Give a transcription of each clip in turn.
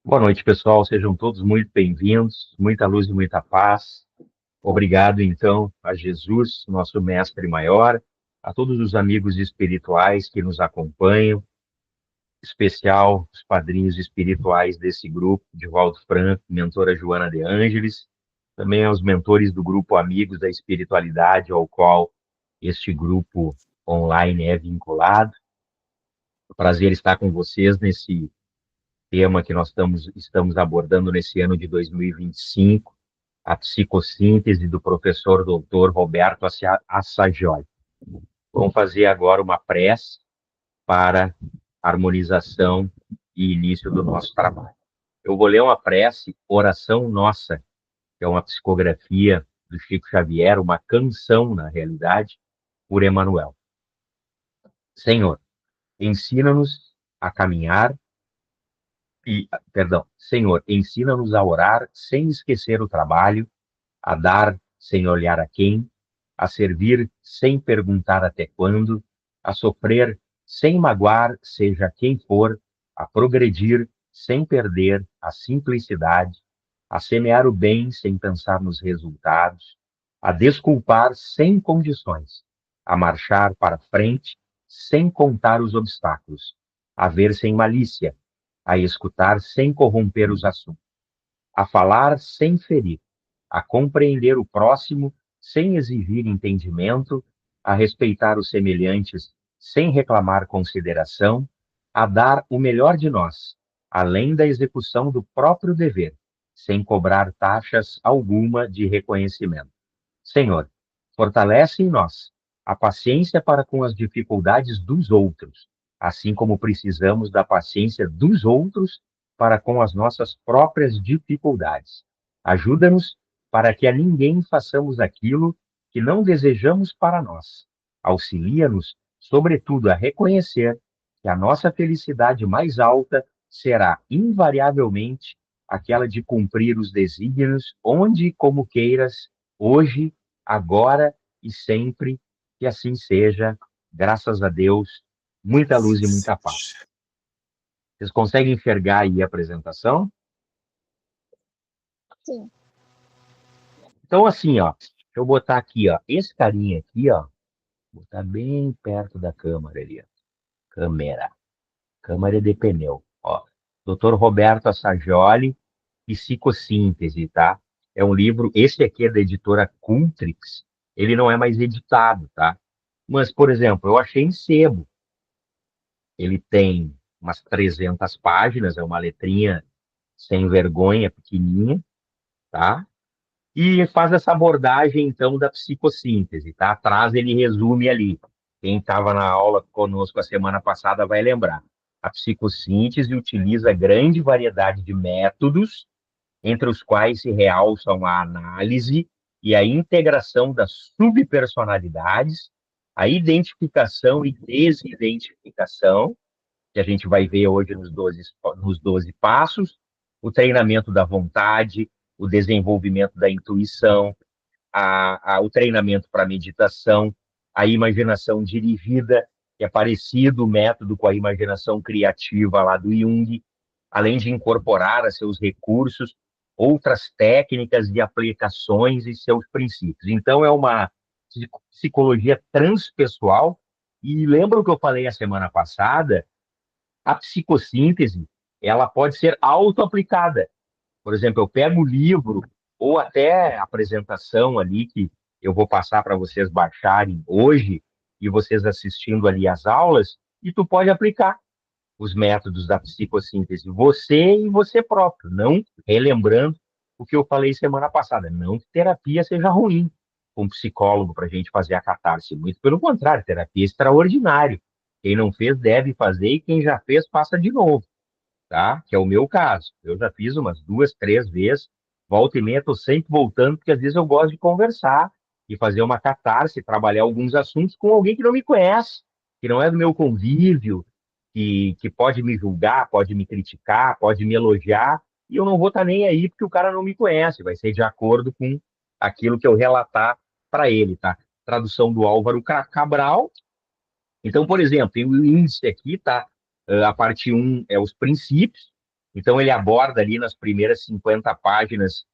Boa noite, pessoal. Sejam todos muito bem-vindos. Muita luz e muita paz. Obrigado, então, a Jesus, nosso mestre maior, a todos os amigos espirituais que nos acompanham, em especial os padrinhos espirituais desse grupo, Divaldo Franco, mentora Joana de Ângeles, também aos mentores do grupo Amigos da Espiritualidade, ao qual este grupo online é vinculado. É um prazer estar com vocês nesse tema que nós estamos abordando nesse ano de 2025, a psicossíntese do professor doutor Roberto Assagioli. Vamos fazer agora uma prece para harmonização e início do nosso trabalho. Eu vou ler uma prece, Oração Nossa, que é uma psicografia do Chico Xavier, uma canção, na realidade, por Emmanuel. Senhor, ensina-nos a caminhar Senhor, ensina-nos a orar sem esquecer o trabalho, a dar sem olhar a quem, a servir sem perguntar até quando, a sofrer sem magoar, seja quem for, a progredir sem perder a simplicidade, a semear o bem sem pensar nos resultados, a desculpar sem condições, a marchar para frente sem contar os obstáculos, a ver sem malícia, a escutar sem corromper os assuntos, a falar sem ferir, a compreender o próximo sem exigir entendimento, a respeitar os semelhantes sem reclamar consideração, a dar o melhor de nós, além da execução do próprio dever, sem cobrar taxas alguma de reconhecimento. Senhor, fortalece em nós a paciência para com as dificuldades dos outros, assim como precisamos da paciência dos outros para com as nossas próprias dificuldades. Ajuda-nos para que a ninguém façamos aquilo que não desejamos para nós. Auxilia-nos, sobretudo, a reconhecer que a nossa felicidade mais alta será invariavelmente aquela de cumprir os desígnios onde e como queiras, hoje, agora e sempre, que assim seja, graças a Deus, muita luz e muita paz. Vocês conseguem enxergar aí a apresentação? Sim. Então, assim, ó, deixa eu botar aqui, ó, esse carinha aqui, ó, botar bem perto da câmera ali, ó. Câmera de pneu, ó. Dr. Roberto Assagioli, Psicossíntese, tá? É um livro, esse aqui é da editora Cultrix, ele não é mais editado, tá? Mas, por exemplo, eu achei em sebo. Ele tem umas 300 páginas, é uma letrinha sem vergonha, pequenininha, tá? E faz essa abordagem, então, da psicossíntese, tá? Atrás ele resume ali. Quem estava na aula conosco a semana passada vai lembrar. A psicossíntese utiliza grande variedade de métodos, entre os quais se realçam a análise e a integração das subpersonalidades, a identificação e desidentificação, que a gente vai ver hoje nos 12 passos, o treinamento da vontade, o desenvolvimento da intuição, o treinamento para meditação, a imaginação dirigida, que é parecido o método com a imaginação criativa lá do Jung, além de incorporar a seus recursos outras técnicas e aplicações e seus princípios. Então, é uma psicologia transpessoal, e lembra o que eu falei a semana passada? A psicossíntese, ela pode ser auto-aplicada. Por exemplo, eu pego o livro ou até a apresentação ali que eu vou passar para vocês baixarem hoje e vocês assistindo ali às aulas, e tu pode aplicar os métodos da psicossíntese, você e você próprio, não relembrando o que eu falei semana passada. Não que terapia seja ruim com um psicólogo para a gente fazer a catarse, muito pelo contrário, terapia é extraordinário. Quem não fez deve fazer e quem já fez, faça de novo, tá? Que é o meu caso. Eu já fiz umas 2, 3 vezes, volta e meia, estou sempre voltando, porque às vezes eu gosto de conversar e fazer uma catarse, trabalhar alguns assuntos com alguém que não me conhece, que não é do meu convívio, que pode me julgar, pode me criticar, pode me elogiar, e eu não vou estar nem aí porque o cara não me conhece, vai ser de acordo com aquilo que eu relatar para ele, tá? Tradução do Álvaro Cabral. Então, por exemplo, tem o índice aqui, tá? A parte 1 é os princípios, Então, ele aborda ali nas primeiras 50 páginas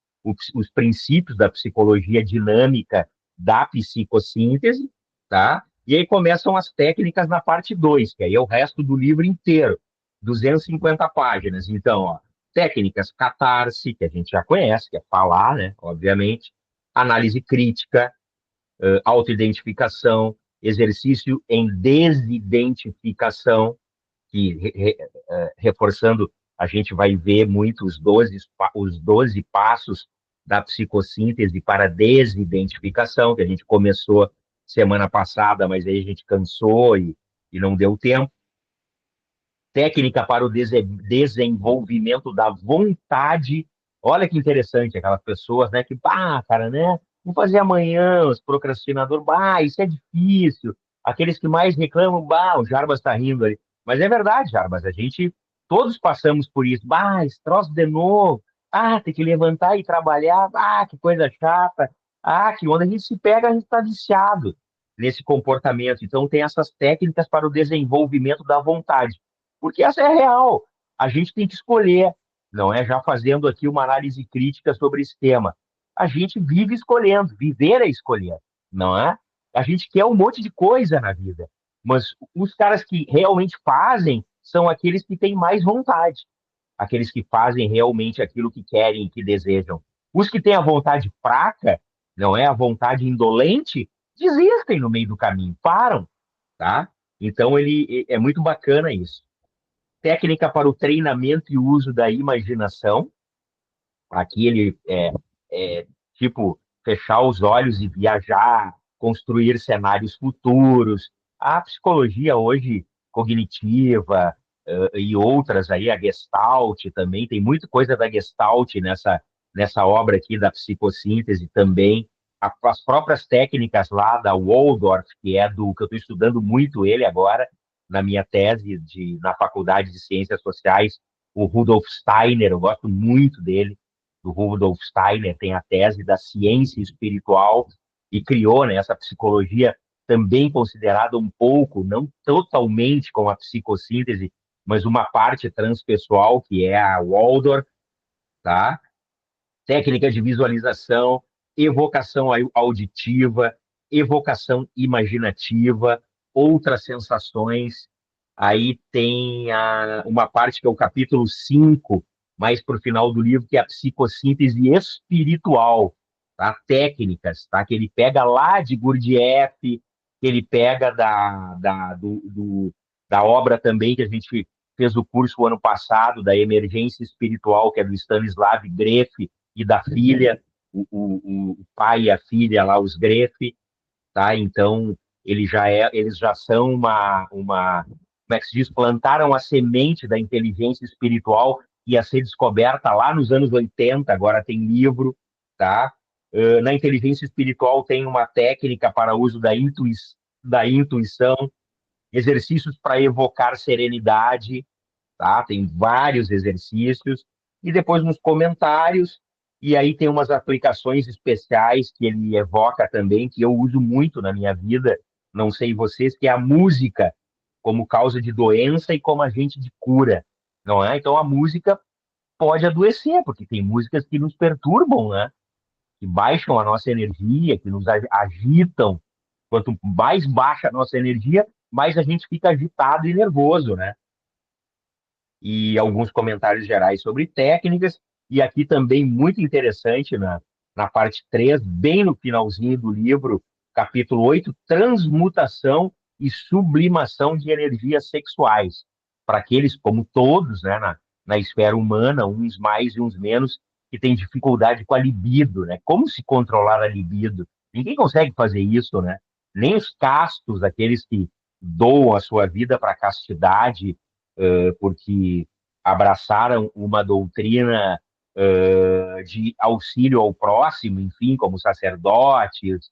os princípios da psicologia dinâmica da psicossíntese, tá? E aí começam as técnicas na parte 2, que aí é o resto do livro inteiro, 250 páginas. Então, ó, técnicas catarse, que a gente já conhece, que é falar, né? Obviamente, análise crítica, autoidentificação, exercício em desidentificação, que, reforçando, a gente vai ver muito os 12 passos da psicossíntese para desidentificação, que a gente começou semana passada, mas aí a gente cansou e não deu tempo. Técnica para o desenvolvimento da vontade. Olha que interessante, aquelas pessoas, né, que, cara, né, vou fazer amanhã, os procrastinadores, isso é difícil. Aqueles que mais reclamam, o Jarbas está rindo ali. Mas é verdade, Jarbas, a gente, todos passamos por isso. Esse troço de novo. Tem que levantar e trabalhar. Que coisa chata. Que quando a gente se pega, a gente está viciado nesse comportamento. Então, tem essas técnicas para o desenvolvimento da vontade. Porque essa é real. A gente tem que escolher, não é? Já fazendo aqui uma análise crítica sobre esse tema. A gente vive escolhendo, viver é escolher, não é? A gente quer um monte de coisa na vida, mas os caras que realmente fazem são aqueles que têm mais vontade, aqueles que fazem realmente aquilo que querem e que desejam. Os que têm a vontade fraca, não é? A vontade indolente, desistem no meio do caminho, param, tá? Então ele é muito bacana isso. Técnica para o treinamento e uso da imaginação. Aqui ele tipo fechar os olhos e viajar, construir cenários futuros. A psicologia hoje cognitiva e outras aí, a Gestalt também, tem muita coisa da Gestalt nessa obra aqui da psicossíntese também. As próprias técnicas lá da Waldorf, que é do que eu estou estudando muito ele agora, na minha tese na Faculdade de Ciências Sociais, o Rudolf Steiner, eu gosto muito dele, do Rudolf Steiner, tem a tese da ciência espiritual e criou, né, essa psicologia também considerada um pouco, não totalmente como a psicossíntese, mas uma parte transpessoal, que é a Waldorf, tá? Técnicas de visualização, evocação auditiva, evocação imaginativa, outras sensações. Aí tem uma parte que é o capítulo 5, mais para o final do livro, que é a psicossíntese espiritual, tá? Técnicas, tá? Que ele pega lá de Gurdjieff, que ele pega da obra também que a gente fez o curso o ano passado, da emergência espiritual, que é do Stanislav Grof, e da filha, o pai e a filha lá, os Greff, tá? Então, eles já são como é que se diz? Plantaram a semente da inteligência espiritual que ia ser descoberta lá nos anos 80, agora tem livro, tá? Na inteligência espiritual tem uma técnica para uso da intuição, exercícios para evocar serenidade, tá? Tem vários exercícios, e depois nos comentários, e aí tem umas aplicações especiais que ele evoca também, que eu uso muito na minha vida, não sei vocês, que é a música como causa de doença e como agente de cura, não é? Então a música pode adoecer, porque tem músicas que nos perturbam, né? Que baixam a nossa energia, que nos agitam. Quanto mais baixa a nossa energia, mais a gente fica agitado e nervoso, né? E alguns comentários gerais sobre técnicas, e aqui também muito interessante na parte 3, bem no finalzinho do livro, capítulo 8, transmutação e sublimação de energias sexuais, para aqueles, como todos, né, na esfera humana, uns mais e uns menos, que têm dificuldade com a libido, né? Como se controlar a libido? Ninguém consegue fazer isso, né? Nem os castos, aqueles que doam a sua vida para a castidade, porque abraçaram uma doutrina de auxílio ao próximo, enfim, como sacerdotes,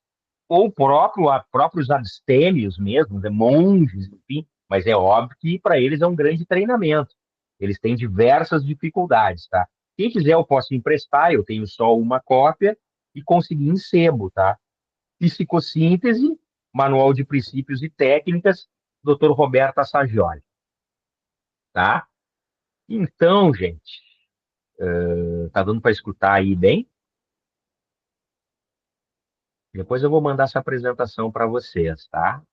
ou próprios abstêmios mesmo, né, monges, enfim, mas é óbvio que para eles é um grande treinamento. Eles têm diversas dificuldades, tá? Quem quiser eu posso emprestar, eu tenho só uma cópia e consegui em sebo, tá? Psicossíntese, Manual de Princípios e Técnicas, Dr. Roberto Assagioli, tá? Então, gente, tá dando para escutar aí bem? Depois eu vou mandar essa apresentação para vocês, tá?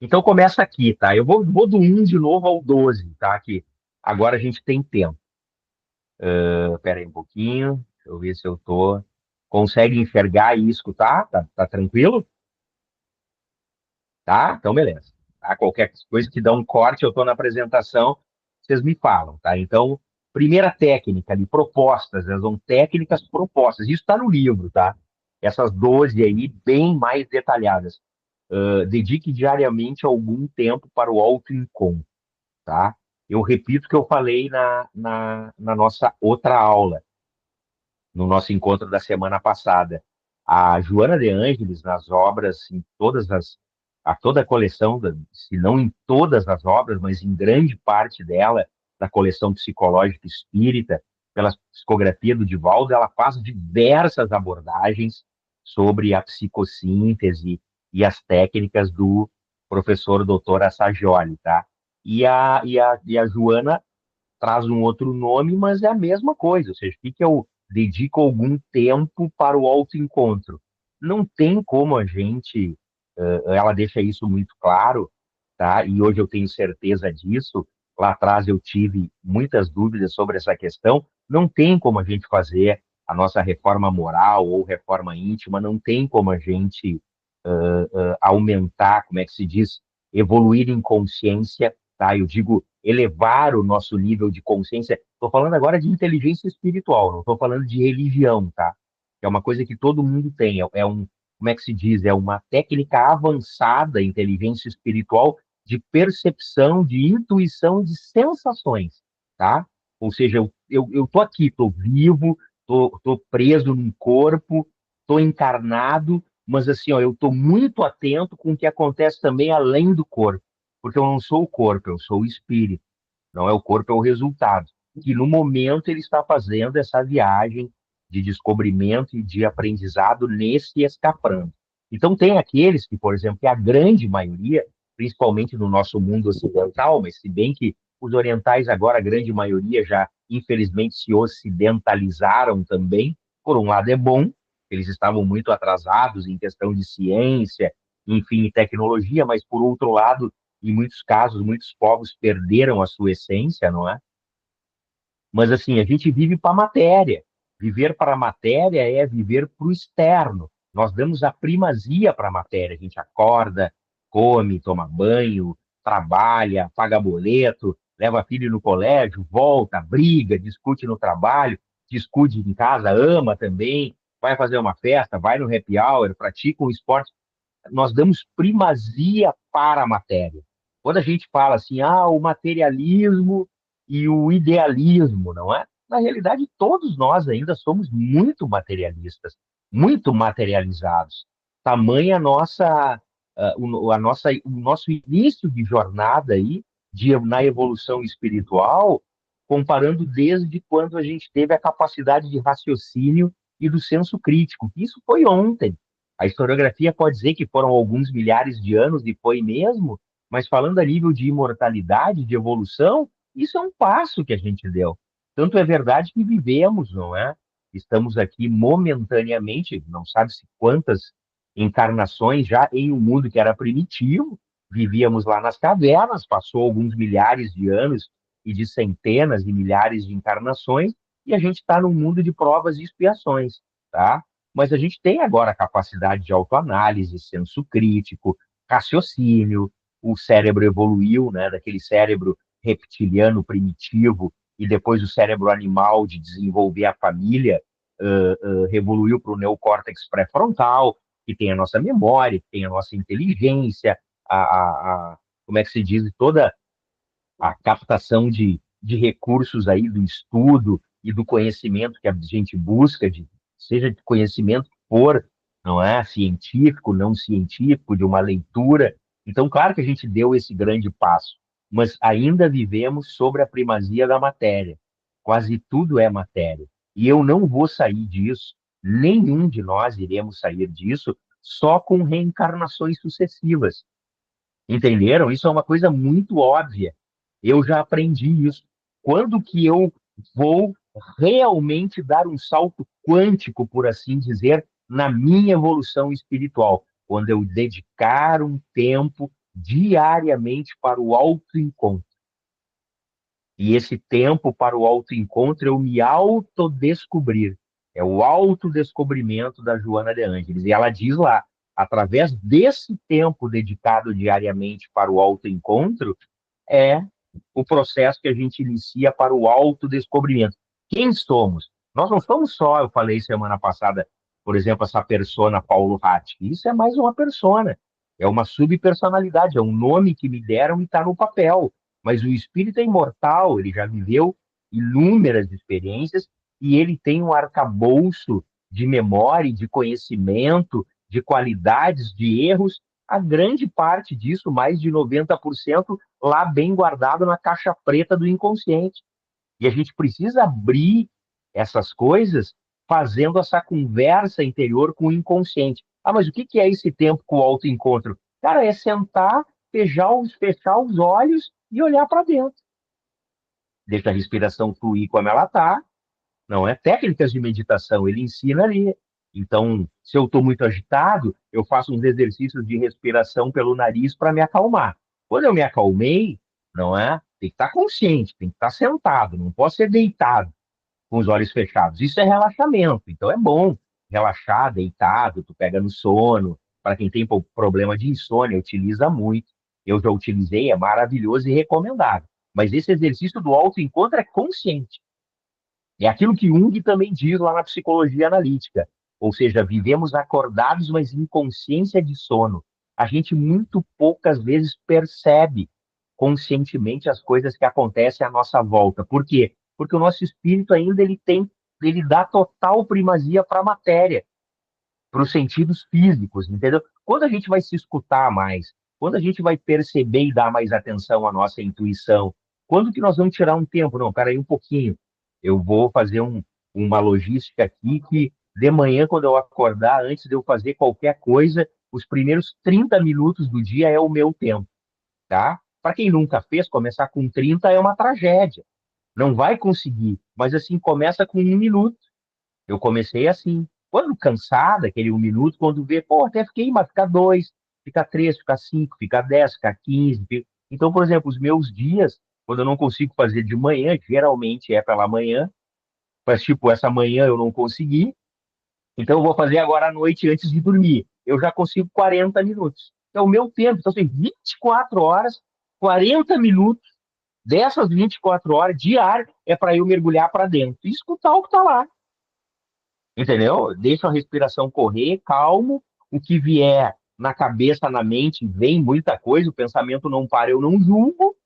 Então começa aqui, tá? Eu vou do 1 de novo ao 12, tá? Que agora a gente tem tempo. Pera aí um pouquinho, deixa eu ver se eu tô. Consegue enxergar e escutar? Tá tranquilo? Tá? Então, beleza. Tá? Qualquer coisa que dá um corte, eu tô na apresentação, vocês me falam, tá? Então, primeira técnica ali, propostas, elas são técnicas propostas. Isso está no livro, tá? Essas 12 aí, bem mais detalhadas. Dedique diariamente algum tempo para o autoencontro, tá? Eu repito o que eu falei na nossa outra aula, no nosso encontro da semana passada. A Joana de Ângeles, nas obras, em todas a toda a coleção, se não em todas as obras, mas em grande parte dela, da coleção psicológica espírita, pela psicografia do Divaldo, ela faz diversas abordagens sobre a psicossíntese e as técnicas do professor doutor Assagioli, tá? E a Joana traz um outro nome, mas é a mesma coisa. Ou seja, o que que eu dedico algum tempo para o autoencontro? Não tem como a gente, ela deixa isso muito claro, tá? E hoje eu tenho certeza disso. Lá atrás eu tive muitas dúvidas sobre essa questão. Não tem como a gente fazer a nossa reforma moral ou reforma íntima, não tem como a gente aumentar, como é que se diz, evoluir em consciência, tá? Eu digo elevar o nosso nível de consciência. Estou falando agora de inteligência espiritual, não estou falando de religião, tá? É uma coisa que todo mundo tem, é um, como é que se diz, é uma técnica avançada, inteligência espiritual, de percepção, de intuição, de sensações, tá? Ou seja, eu tô aqui, tô vivo, tô preso num corpo, tô encarnado, mas assim, ó, eu estou muito atento com o que acontece também além do corpo, porque eu não sou o corpo, eu sou o espírito, não é o corpo, é o resultado. E no momento ele está fazendo essa viagem de descobrimento e de aprendizado nesse escafrando. Então tem aqueles que, por exemplo, que a grande maioria, principalmente no nosso mundo ocidental, mas se bem que os orientais agora, a grande maioria já, infelizmente, se ocidentalizaram também, por um lado é bom, eles estavam muito atrasados em questão de ciência, enfim, e tecnologia, mas por outro lado, em muitos casos, muitos povos perderam a sua essência, não é? Mas assim, a gente vive para a matéria. Viver para a matéria é viver para o externo. Nós damos a primazia para a matéria. A gente acorda, come, toma banho, trabalha, paga boleto, leva filho no colégio, volta, briga, discute no trabalho, discute em casa, ama também, vai fazer uma festa, vai no happy hour, pratica um esporte. Nós damos primazia para a matéria. Quando a gente fala assim, o materialismo e o idealismo, não é? Na realidade, todos nós ainda somos muito materialistas, muito materializados. Tamanha a nossa, o nosso início de jornada aí, na evolução espiritual, comparando desde quando a gente teve a capacidade de raciocínio e do senso crítico. Isso foi ontem. A historiografia pode dizer que foram alguns milhares de anos, e foi mesmo, mas falando a nível de imortalidade, de evolução, isso é um passo que a gente deu. Tanto é verdade que vivemos, não é? Estamos aqui momentaneamente, não sabe-se quantas encarnações já em um mundo que era primitivo, vivíamos lá nas cavernas, passou alguns milhares de anos e de centenas de milhares de encarnações, e a gente está num mundo de provas e expiações, tá? Mas a gente tem agora a capacidade de autoanálise, senso crítico, raciocínio, o cérebro evoluiu, né, daquele cérebro reptiliano primitivo e depois o cérebro animal de desenvolver a família, evoluiu para o neocórtex pré-frontal, que tem a nossa memória, que tem a nossa inteligência, como é que se diz, toda a captação de recursos aí do estudo e do conhecimento que a gente busca, seja de conhecimento que for, não é? Científico, não científico, de uma leitura. Então, claro que a gente deu esse grande passo, mas ainda vivemos sobre a primazia da matéria. Quase tudo é matéria. E eu não vou sair disso, nenhum de nós iremos sair disso só com reencarnações sucessivas. Entenderam? Isso é uma coisa muito óbvia. Eu já aprendi isso. Quando que eu vou realmente dar um salto quântico, por assim dizer, na minha evolução espiritual? Quando eu dedicar um tempo diariamente para o autoencontro. E esse tempo para o autoencontro eu me autodescobrir. É o autodescobrimento da Joana de Ângeles. E ela diz lá, através desse tempo dedicado diariamente para o autoencontro, é o processo que a gente inicia para o autodescobrimento. Quem somos? Nós não somos só, eu falei semana passada, por exemplo, essa persona Paulo Ratti. Isso é mais uma persona. É uma subpersonalidade, é um nome que me deram e está no papel. Mas o espírito é imortal, ele já viveu inúmeras experiências e ele tem um arcabouço de memória, de conhecimento, de qualidades, de erros. A grande parte disso, mais de 90%, lá bem guardado na caixa preta do inconsciente. E a gente precisa abrir essas coisas fazendo essa conversa interior com o inconsciente. Ah, mas o que é esse tempo com o autoencontro? Cara, é sentar, fechar os olhos e olhar para dentro. Deixa a respiração fluir como ela está. Não é técnicas de meditação, ele ensina ali. Então, se eu estou muito agitado, eu faço uns exercícios de respiração pelo nariz para me acalmar. Quando eu me acalmei, não é? Tem que estar consciente, tem que estar sentado, não posso ser deitado com os olhos fechados. Isso é relaxamento, então é bom relaxar, deitado, tu pega no sono. Para quem tem problema de insônia, utiliza muito. Eu já utilizei, é maravilhoso e recomendável. Mas esse exercício do autoencontro é consciente. É aquilo que Jung também diz lá na psicologia analítica. Ou seja, vivemos acordados, mas em consciência de sono. A gente muito poucas vezes percebe conscientemente as coisas que acontecem à nossa volta. Por quê? Porque o nosso espírito ainda ele dá total primazia para a matéria, para os sentidos físicos, entendeu? Quando a gente vai se escutar mais, quando a gente vai perceber e dar mais atenção à nossa intuição, quando que nós vamos tirar um tempo? Não, peraí um pouquinho. Eu vou fazer uma logística aqui que de manhã, quando eu acordar, antes de eu fazer qualquer coisa, os primeiros 30 minutos do dia é o meu tempo, tá? Para quem nunca fez, começar com 30 é uma tragédia. Não vai conseguir, mas assim, começa com 1 minuto. Eu comecei assim. Quando cansada, aquele 1 minuto, quando vê, pô, até fiquei, mas fica dois, fica três, fica cinco, fica 10, fica 15. Então, por exemplo, os meus dias, quando eu não consigo fazer de manhã, geralmente é pela manhã, mas tipo, essa manhã eu não consegui, então eu vou fazer agora à noite antes de dormir. Eu já consigo 40 minutos. É o meu tempo. Então, tem 24 horas, 40 minutos dessas 24 horas diárias é para eu mergulhar para dentro e escutar o que está lá. Entendeu? Deixa a respiração correr, calmo, o que vier na cabeça, na mente, vem muita coisa, o pensamento não para, eu não julgo,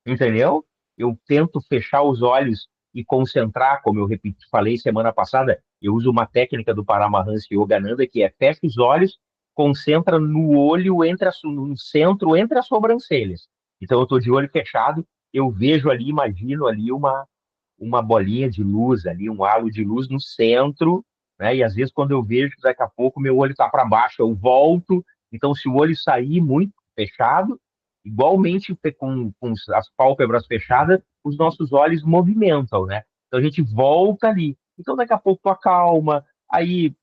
entendeu? Eu tento fechar os olhos e concentrar, como eu repeti, falei semana passada, eu uso uma técnica do Paramahansa Yogananda que é fecha os olhos, concentra no olho no centro entre as sobrancelhas. Então eu estou de olho fechado, eu vejo ali, imagino ali uma bolinha de luz ali, um halo de luz no centro, né? E às vezes quando eu vejo que daqui a pouco meu olho está para baixo, eu volto. Então, se o olho sair muito fechado, igualmente com as pálpebras fechadas, os nossos olhos movimentam, né? Então a gente volta ali. Então daqui a pouco tu acalma. Aí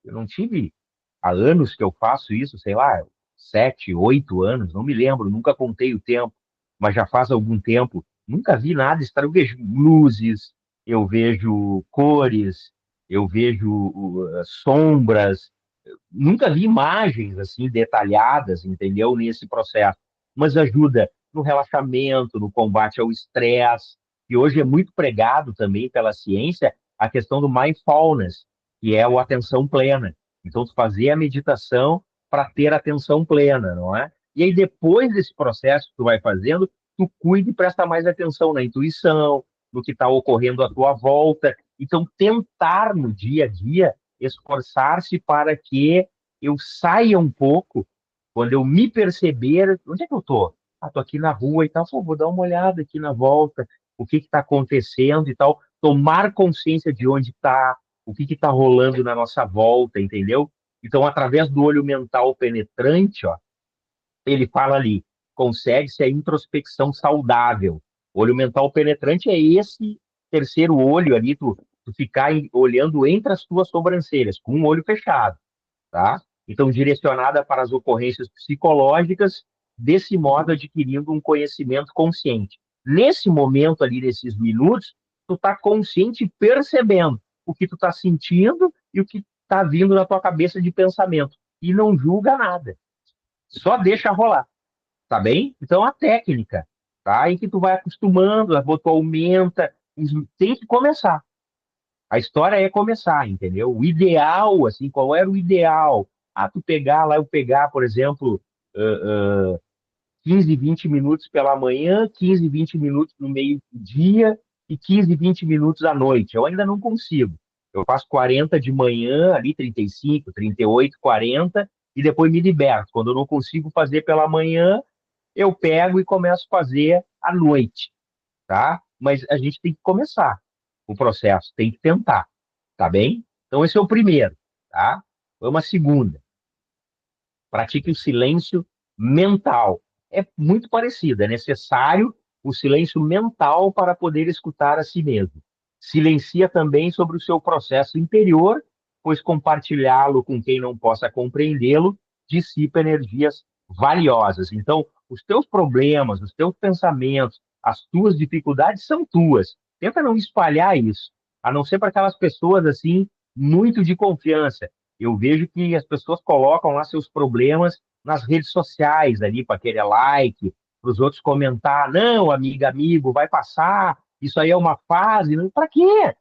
eu não tive há anos que eu faço isso, sei lá, 7, 8 anos, não me lembro, nunca contei o tempo, mas já faz algum tempo. Nunca vi nada estranho. Eu vejo luzes, eu vejo cores, eu vejo sombras. Nunca vi imagens assim detalhadas, entendeu? Nesse processo. Mas ajuda no relaxamento, no combate ao estresse, que hoje é muito pregado também pela ciência, a questão do mindfulness, que é o atenção plena. Então, tu fazer a meditação para ter atenção plena, não é? E aí, depois desse processo que tu vai fazendo, tu cuida e presta mais atenção na intuição, no que está ocorrendo à tua volta. Então, tentar no dia a dia esforçar-se para que eu saia um pouco, quando eu me perceber, onde é que eu tô? Ah, tô aqui na rua e tal, pô, vou dar uma olhada aqui na volta, o que está acontecendo e tal, tomar consciência de onde está, o que está rolando na nossa volta, entendeu? Então, através do olho mental penetrante, ó, ele fala ali, consegue-se a introspecção saudável. Olho mental penetrante é esse terceiro olho ali, tu ficar olhando entre as tuas sobrancelhas, com um olho fechado, tá? Então, direcionada para as ocorrências psicológicas, desse modo adquirindo um conhecimento consciente. Nesse momento ali, nesses minutos, tu tá consciente e percebendo o que tu tá sentindo e o que tá vindo na tua cabeça de pensamento. E não julga nada. Só deixa rolar, tá bem? Então, a técnica, tá? Em que tu vai acostumando, a tu aumenta, tem que começar. A história é começar, entendeu? O ideal, assim, qual era o ideal? Ah, tu pegar lá, eu pegar, por exemplo, 15, 20 minutos pela manhã, 15, 20 minutos no meio-dia e 15, 20 minutos à noite. Eu ainda não consigo. Eu faço 40 de manhã, ali 35, 38, 40, e depois me liberto. Quando eu não consigo fazer pela manhã, eu pego e começo a fazer à noite, tá? Mas a gente tem que começar o processo, tem que tentar, tá bem? Então esse é o primeiro, tá? Vamos à segunda. Pratique o silêncio mental. É muito parecido, é necessário o silêncio mental para poder escutar a si mesmo. Silencia também sobre o seu processo interior, pois compartilhá-lo com quem não possa compreendê-lo dissipa energias valiosas. Então, os teus problemas, os teus pensamentos, as tuas dificuldades são tuas. Tenta não espalhar isso, a não ser para aquelas pessoas assim muito de confiança. Eu vejo que as pessoas colocam lá seus problemas nas redes sociais ali para aquele like, para os outros comentar, não, amiga, amigo, vai passar, isso aí é uma fase, para quê?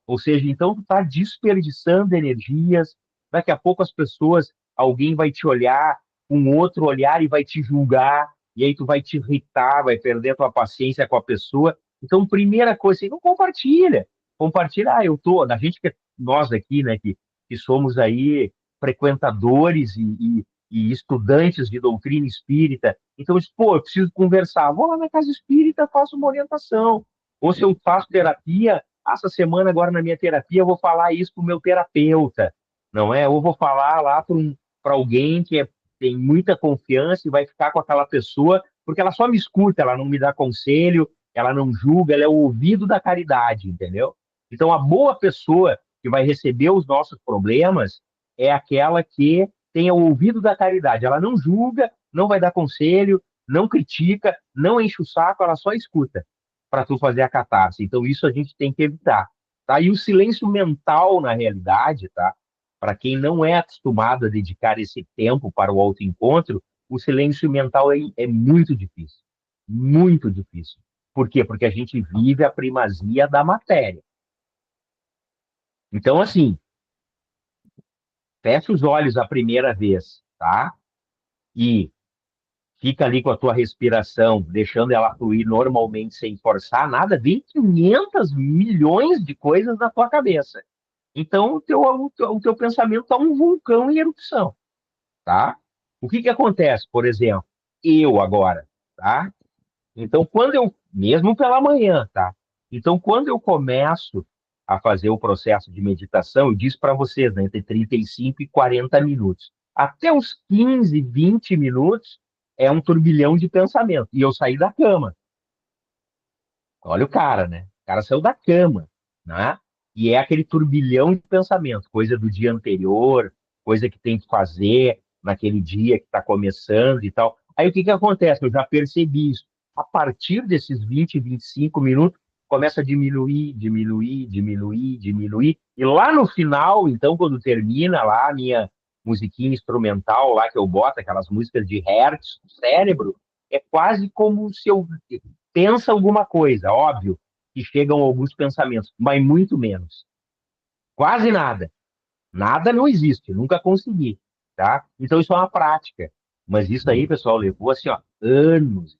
Ou seja, então tu está desperdiçando energias, daqui a pouco as pessoas, alguém vai te olhar com outro olhar e vai te julgar, e aí tu vai te irritar, vai perder a tua paciência com a pessoa. Então, primeira coisa, assim, não compartilha. Compartilha, eu tô, a gente que nós aqui, né, que somos aí frequentadores e estudantes de doutrina espírita. Então, eu disse, pô, eu preciso conversar. Vou lá na casa espírita, faço uma orientação. Ou se eu faço terapia, essa semana agora na minha terapia eu vou falar isso para o meu terapeuta, não é? Ou vou falar lá para alguém que tem muita confiança e vai ficar com aquela pessoa, porque ela só me escuta, ela não me dá conselho, ela não julga, ela é o ouvido da caridade, entendeu? Então, a boa pessoa que vai receber os nossos problemas é aquela que tem o ouvido da caridade. Ela não julga, não vai dar conselho, não critica, não enche o saco, ela só escuta para tu fazer a catarse. Então, isso a gente tem que evitar. Tá? E o silêncio mental, na realidade, tá? Para quem não é acostumado a dedicar esse tempo para o autoencontro, o silêncio mental é muito difícil. Muito difícil. Por quê? Porque a gente vive a primazia da matéria. Então, assim, fecha os olhos a primeira vez, tá? E fica ali com a tua respiração, deixando ela fluir normalmente, sem forçar nada, vem 500 milhões de coisas na tua cabeça. Então, o teu pensamento está um vulcão em erupção, tá? O que que acontece, por exemplo? Eu agora, tá? Então, mesmo pela manhã, tá? Então, quando eu começo a fazer o processo de meditação, eu disse para vocês, né, entre 35 e 40 minutos. Até os 15, 20 minutos é um turbilhão de pensamento. E eu saí da cama. Olha o cara, né? O cara saiu da cama, né? E é aquele turbilhão de pensamento, coisa do dia anterior, coisa que tem que fazer naquele dia que está começando e tal. Aí o que que acontece? Eu já percebi isso. A partir desses 20, 25 minutos, começa a diminuir, diminuir, diminuir, diminuir. E lá no final, então, quando termina lá a minha musiquinha instrumental lá que eu boto, aquelas músicas de hertz no cérebro, é quase como se eu pensa alguma coisa, óbvio que chegam alguns pensamentos, mas muito menos. Quase nada. Nada não existe, nunca consegui, tá? Então isso é uma prática. Mas isso aí, pessoal, levou assim, ó, anos.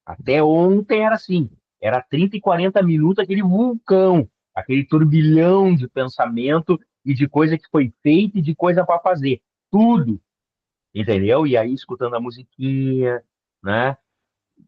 Até ontem era assim, era 30 e 40 minutos aquele vulcão, aquele turbilhão de pensamento e de coisa que foi feita e de coisa para fazer. Tudo, entendeu? E aí escutando a musiquinha, né?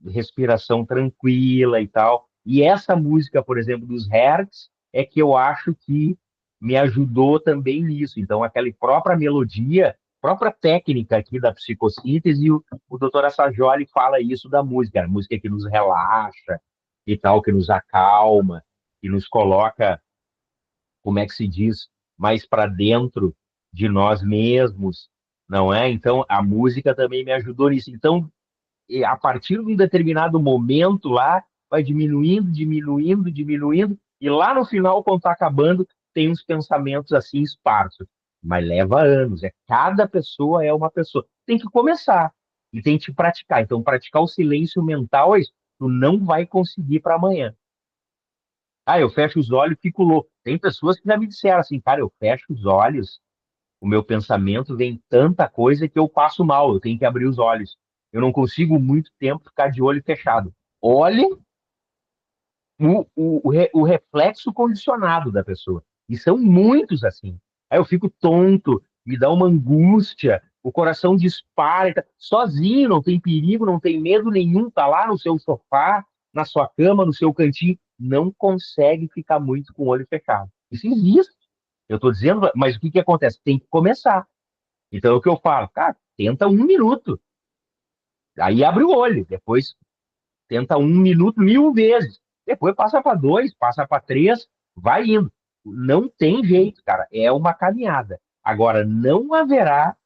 Respiração tranquila e tal. E essa música, por exemplo, dos Hertz, é que eu acho que me ajudou também nisso. Então, aquela própria melodia, própria técnica aqui da psicossíntese, o doutor Assajoli fala isso da música, a música que nos relaxa e tal, que nos acalma, que nos coloca, como é que se diz, mais para dentro de nós mesmos, não é? Então, a música também me ajudou nisso. Então, a partir de um determinado momento lá, vai diminuindo, diminuindo, diminuindo, e lá no final, quando está acabando, tem uns pensamentos assim esparsos. Mas leva anos, cada pessoa é uma pessoa. Tem que começar e tem que praticar. Então, praticar o silêncio mental é isso. Tu não vai conseguir para amanhã. Ah, eu fecho os olhos e fico louco. Tem pessoas que já me disseram assim, cara, eu fecho os olhos, o meu pensamento vem tanta coisa que eu passo mal, eu tenho que abrir os olhos. Eu não consigo muito tempo ficar de olho fechado. Olha o reflexo condicionado da pessoa. E são muitos assim. Aí eu fico tonto, me dá uma angústia, o coração dispara, sozinho, não tem perigo, não tem medo nenhum, tá lá no seu sofá, na sua cama, no seu cantinho, não consegue ficar muito com o olho fechado. Isso existe. Eu estou dizendo, mas o que que acontece? Tem que começar. Então é o que eu falo, cara, tenta 1 minuto. Aí abre o olho, depois tenta 1 minuto 1000 vezes. Depois passa para 2, passa para 3, vai indo. Não tem jeito, cara. É uma caminhada. Agora, não haverá.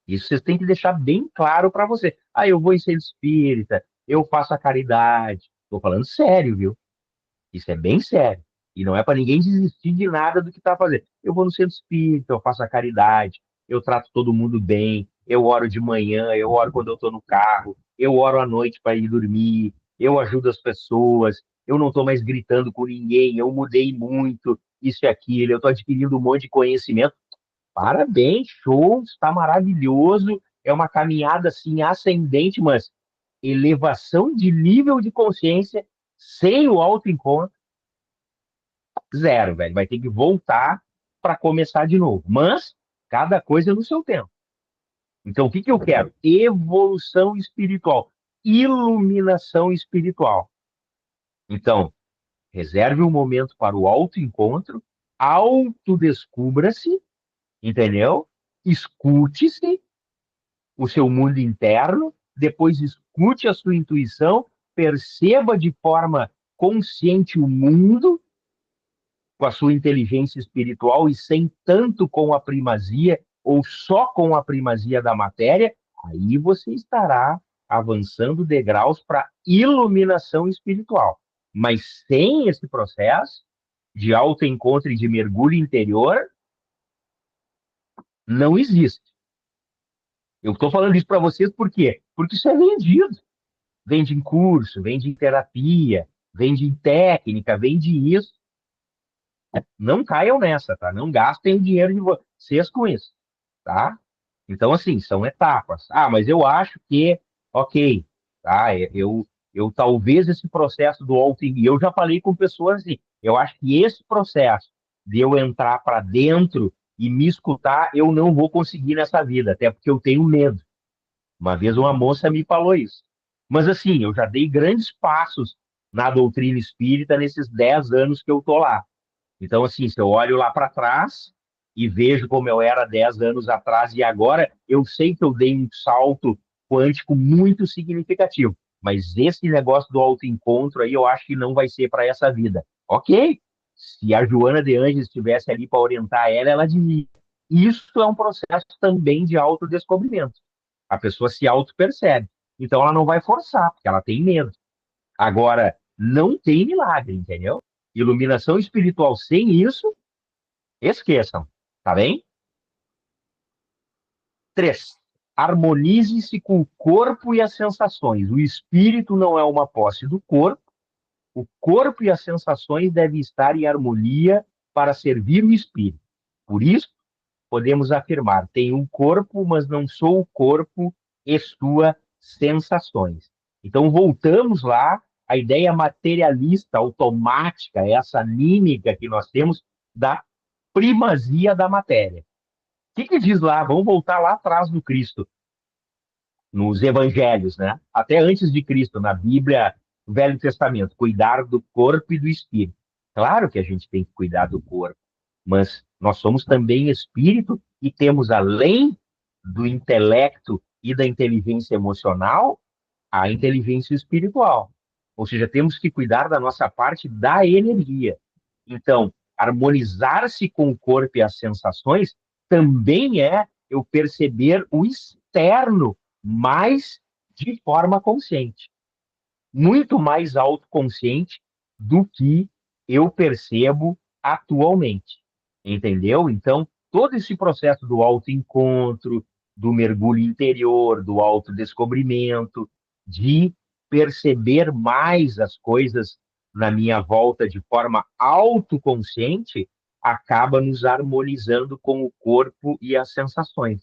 Isso vocês têm que deixar bem claro para você. Ah, eu vou em centro espírita, eu faço a caridade. Estou falando sério, viu? Isso é bem sério. E não é para ninguém desistir de nada do que está fazendo. Eu vou no centro espírita, eu faço a caridade, eu trato todo mundo bem, eu oro de manhã, eu oro quando eu estou no carro, eu oro à noite para ir dormir, eu ajudo as pessoas, eu não estou mais gritando com ninguém, eu mudei muito, isso e aquilo, eu estou adquirindo um monte de conhecimento. Parabéns, show, está maravilhoso. É uma caminhada assim ascendente, mas elevação de nível de consciência sem o autoencontro, zero, velho. Vai ter que voltar para começar de novo. Mas cada coisa no seu tempo. Então, o que que eu quero? Evolução espiritual, iluminação espiritual. Então, reserve um momento para o autoencontro, autodescubra-se, entendeu? Escute-se, o seu mundo interno, depois escute a sua intuição, perceba de forma consciente o mundo com a sua inteligência espiritual e sem tanto com a primazia ou só com a primazia da matéria, aí você estará avançando degraus para iluminação espiritual. Mas sem esse processo de autoencontro e de mergulho interior, não existe. Eu estou falando isso para vocês por quê? Porque isso é vendido. Vende em curso, vende em terapia, vende em técnica, vende isso. Não caiam nessa, tá? Não gastem o dinheiro de vocês com isso, tá? Então, assim, são etapas. Ah, mas eu acho que, ok, tá? Eu talvez esse processo do alto, e eu já falei com pessoas assim, eu acho que esse processo de eu entrar para dentro e me escutar, eu não vou conseguir nessa vida, até porque eu tenho medo. Uma vez uma moça me falou isso. Mas assim, eu já dei grandes passos na doutrina espírita nesses 10 anos que eu tô lá. Então, assim, se eu olho lá para trás e vejo como eu era 10 anos atrás e agora, eu sei que eu dei um salto quântico muito significativo. Mas esse negócio do autoencontro aí, eu acho que não vai ser para essa vida. Ok, se a Joana de Anjos estivesse ali para orientar ela, ela diria. Isso é um processo também de autodescobrimento. A pessoa se auto-percebe. Então ela não vai forçar, porque ela tem medo. Agora, não tem milagre, entendeu? Iluminação espiritual sem isso, esqueçam, tá bem? 3. Harmonize-se com o corpo e as sensações. O espírito não é uma posse do corpo. O corpo e as sensações devem estar em harmonia para servir o espírito. Por isso, podemos afirmar: tenho um corpo, mas não sou o corpo e suas sensações. Então, voltamos lá à ideia materialista, automática, essa anímica que nós temos da primazia da matéria. O que que diz lá? Vamos voltar lá atrás do Cristo, nos evangelhos, né? Até antes de Cristo, na Bíblia, no Velho Testamento, cuidar do corpo e do espírito. Claro que a gente tem que cuidar do corpo, mas nós somos também espírito e temos, além do intelecto e da inteligência emocional à inteligência espiritual. Ou seja, temos que cuidar da nossa parte da energia. Então, harmonizar-se com o corpo e as sensações também é eu perceber o externo mais de forma consciente, muito mais autoconsciente do que eu percebo atualmente. Entendeu? Então, todo esse processo do autoencontro, do mergulho interior, do autodescobrimento, de perceber mais as coisas na minha volta de forma autoconsciente, acaba nos harmonizando com o corpo e as sensações.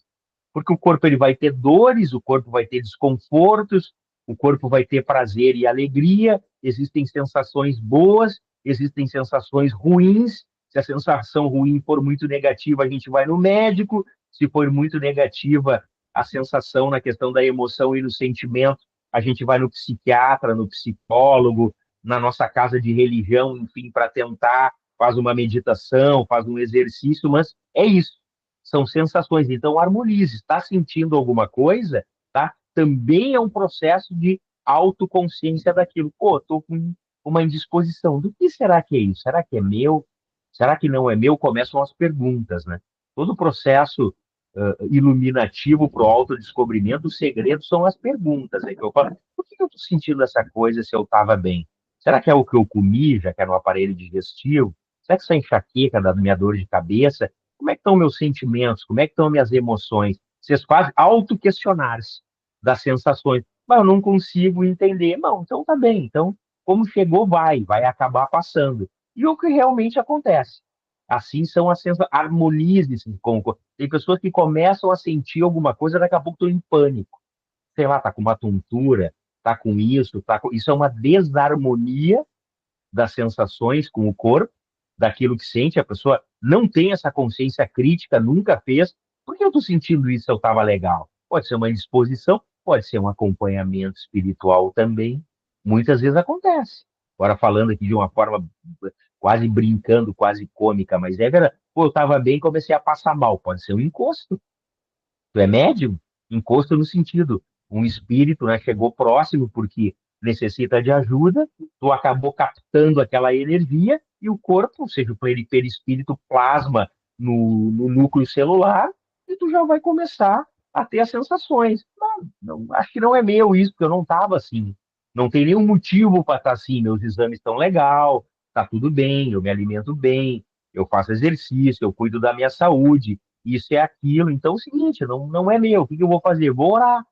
Porque o corpo ele vai ter dores, o corpo vai ter desconfortos, o corpo vai ter prazer e alegria, existem sensações boas, existem sensações ruins. Se a sensação ruim for muito negativa, a gente vai no médico. Se for muito negativa a sensação na questão da emoção e no sentimento, a gente vai no psiquiatra, no psicólogo, na nossa casa de religião, enfim, para tentar, faz uma meditação, faz um exercício, mas é isso. São sensações. Então, harmonize. Está sentindo alguma coisa, tá? Também é um processo de autoconsciência daquilo. Pô, estou com uma indisposição. Do que será que é isso? Será que é meu? Será que não é meu? Começam as perguntas, né? Todo o processo iluminativo para o autodescobrimento, o segredo são as perguntas. Né? Que eu falo, por que eu estou sentindo essa coisa se eu estava bem? Será que é o que eu comi, já que era no aparelho digestivo? Será que essa enxaqueca da minha dor de cabeça? Como é que estão meus sentimentos? Como é que estão minhas emoções? Vocês fazem auto-questionar-se das sensações. Mas eu não consigo entender. Não, então tá bem. Então, como chegou, vai acabar passando. E o que realmente acontece. Assim são as sensações. Harmonize-se com. Tem pessoas que começam a sentir alguma coisa, daqui a pouco estão em pânico. Sei lá, tá com uma tontura, tá com isso, tá com. Isso é uma desarmonia das sensações com o corpo, daquilo que sente. A pessoa não tem essa consciência crítica, nunca fez. Por que eu estou sentindo isso se eu estava legal? Pode ser uma indisposição, pode ser um acompanhamento espiritual também. Muitas vezes acontece. Agora, falando aqui de uma forma quase brincando, quase cômica, mas é verdade. Pô, eu estava bem e comecei a passar mal. Pode ser um encosto. Tu é médium? Encosto no sentido, um espírito, né, chegou próximo porque necessita de ajuda, tu acabou captando aquela energia e o corpo, ou seja, o perispírito plasma no núcleo celular e tu já vai começar a ter as sensações. Não, acho que não é meu isso, porque eu não estava assim. Não tem nenhum motivo para estar assim. Meus exames estão legal, tá tudo bem, eu me alimento bem, eu faço exercício, eu cuido da minha saúde, isso é aquilo. Então é o seguinte, não é meu. O que eu vou fazer? Vou orar,